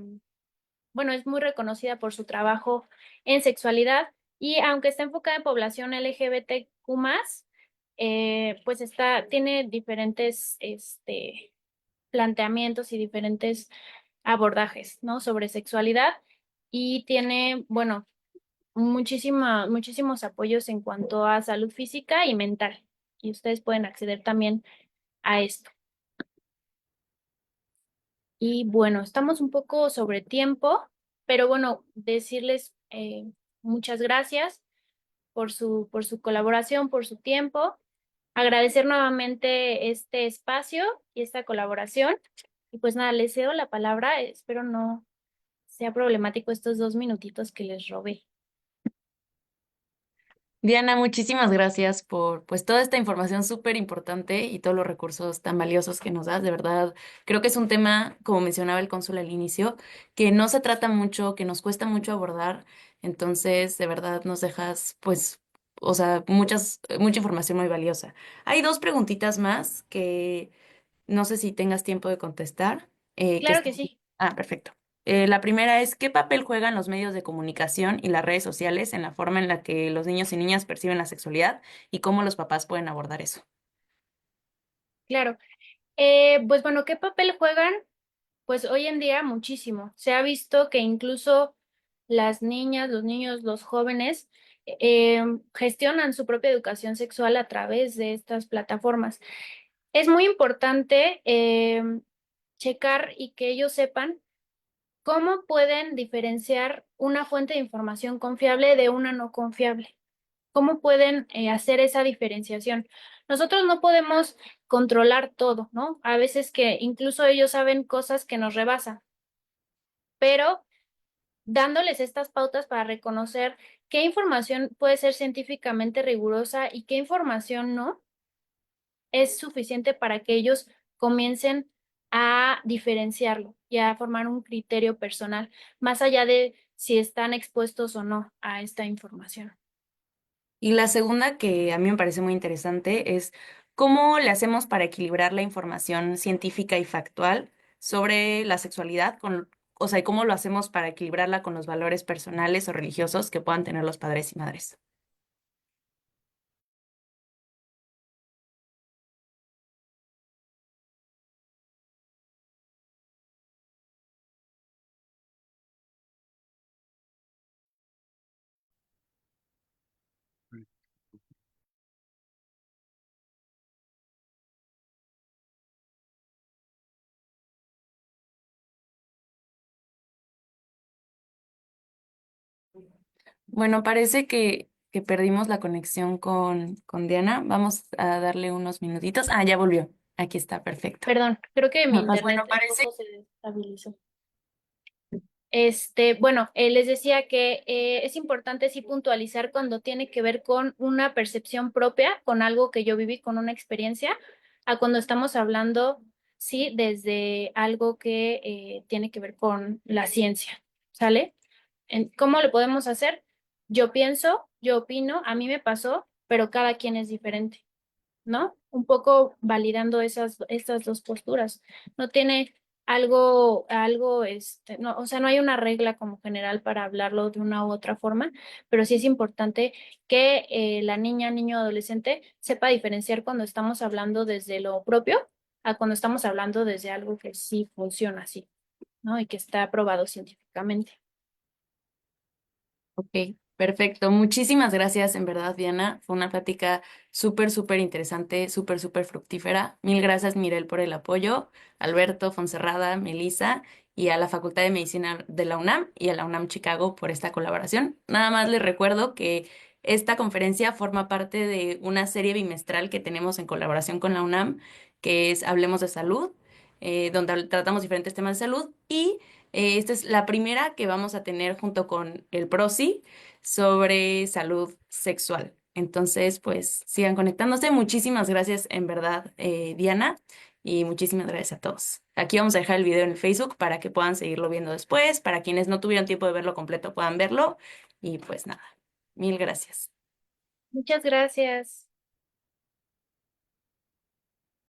Speaker 1: bueno, es muy reconocida por su trabajo en sexualidad y aunque está enfocada en población LGBTQ+, pues tiene diferentes planteamientos y diferentes abordajes, ¿no? Sobre sexualidad y tiene, bueno, muchísimos apoyos en cuanto a salud física y mental. Y ustedes pueden acceder también a esto. Y bueno, estamos un poco sobre tiempo, pero bueno, decirles muchas gracias por su colaboración, por su tiempo. Agradecer nuevamente este espacio y esta colaboración. Y pues nada, les cedo la palabra. Espero no sea problemático estos 2 minutitos que les robé.
Speaker 5: Diana, muchísimas gracias por pues toda esta información súper importante y todos los recursos tan valiosos que nos das. De verdad, creo que es un tema, como mencionaba el cónsul al inicio, que no se trata mucho, que nos cuesta mucho abordar. Entonces, de verdad, nos dejas, pues, o sea, mucha información muy valiosa. Hay dos preguntitas más que no sé si tengas tiempo de contestar.
Speaker 1: Claro que sí.
Speaker 5: Perfecto. La primera es, ¿qué papel juegan los medios de comunicación y las redes sociales en la forma en la que los niños y niñas perciben la sexualidad y cómo los papás pueden abordar eso?
Speaker 1: Claro. Pues bueno, ¿qué papel juegan? Pues hoy en día muchísimo. Se ha visto que incluso las niñas, los niños, los jóvenes gestionan su propia educación sexual a través de estas plataformas. Es muy importante checar y que ellos sepan cómo pueden diferenciar una fuente de información confiable de una no confiable. ¿Cómo pueden hacer esa diferenciación? Nosotros no podemos controlar todo, ¿no? A veces que incluso ellos saben cosas que nos rebasan, pero dándoles estas pautas para reconocer qué información puede ser científicamente rigurosa y qué información no, es suficiente para que ellos comiencen a diferenciarlo y a formar un criterio personal, más allá de si están expuestos o no a esta información.
Speaker 5: Y la segunda, que a mí me parece muy interesante, es cómo le hacemos para equilibrar la información científica y factual sobre la sexualidad o sea, y cómo lo hacemos para equilibrarla con los valores personales o religiosos que puedan tener los padres y madres. Bueno, parece que perdimos la conexión con Diana. Vamos a darle unos minutitos. Ah, ya volvió. Aquí está, perfecto.
Speaker 1: Perdón, creo que mi
Speaker 5: Bueno,
Speaker 1: internet un
Speaker 5: parece.
Speaker 1: poco se estabilizó. Bueno, les decía que es importante sí puntualizar cuando tiene que ver con una percepción propia, con algo que yo viví, con una experiencia, a cuando estamos hablando, sí, desde algo que tiene que ver con la ciencia, ¿sale? ¿Cómo lo podemos hacer? Yo pienso, yo opino, a mí me pasó, pero cada quien es diferente, ¿no? Un poco validando estas dos posturas. No tiene no, o sea, no hay una regla como general para hablarlo de una u otra forma, pero sí es importante que la niña, niño, adolescente sepa diferenciar cuando estamos hablando desde lo propio a cuando estamos hablando desde algo que sí funciona así, ¿no? Y que está probado científicamente.
Speaker 5: Ok, perfecto. Muchísimas gracias, en verdad, Diana. Fue una plática súper, súper interesante, súper, súper fructífera. Mil gracias, Mirel, por el apoyo, Alberto, Fonserrada, Melissa, y a la Facultad de Medicina de la UNAM y a la UNAM Chicago por esta colaboración. Nada más les recuerdo que esta conferencia forma parte de una serie bimestral que tenemos en colaboración con la UNAM, que es Hablemos de Salud, donde tratamos diferentes temas de salud y esta es la primera que vamos a tener junto con el PROSI sobre salud sexual. Entonces, pues sigan conectándose. Muchísimas gracias en verdad, Diana, y muchísimas gracias a todos. Aquí vamos a dejar el video en el Facebook para que puedan seguirlo viendo después. Para quienes no tuvieron tiempo de verlo completo, puedan verlo. Y pues nada, mil gracias.
Speaker 1: Muchas gracias.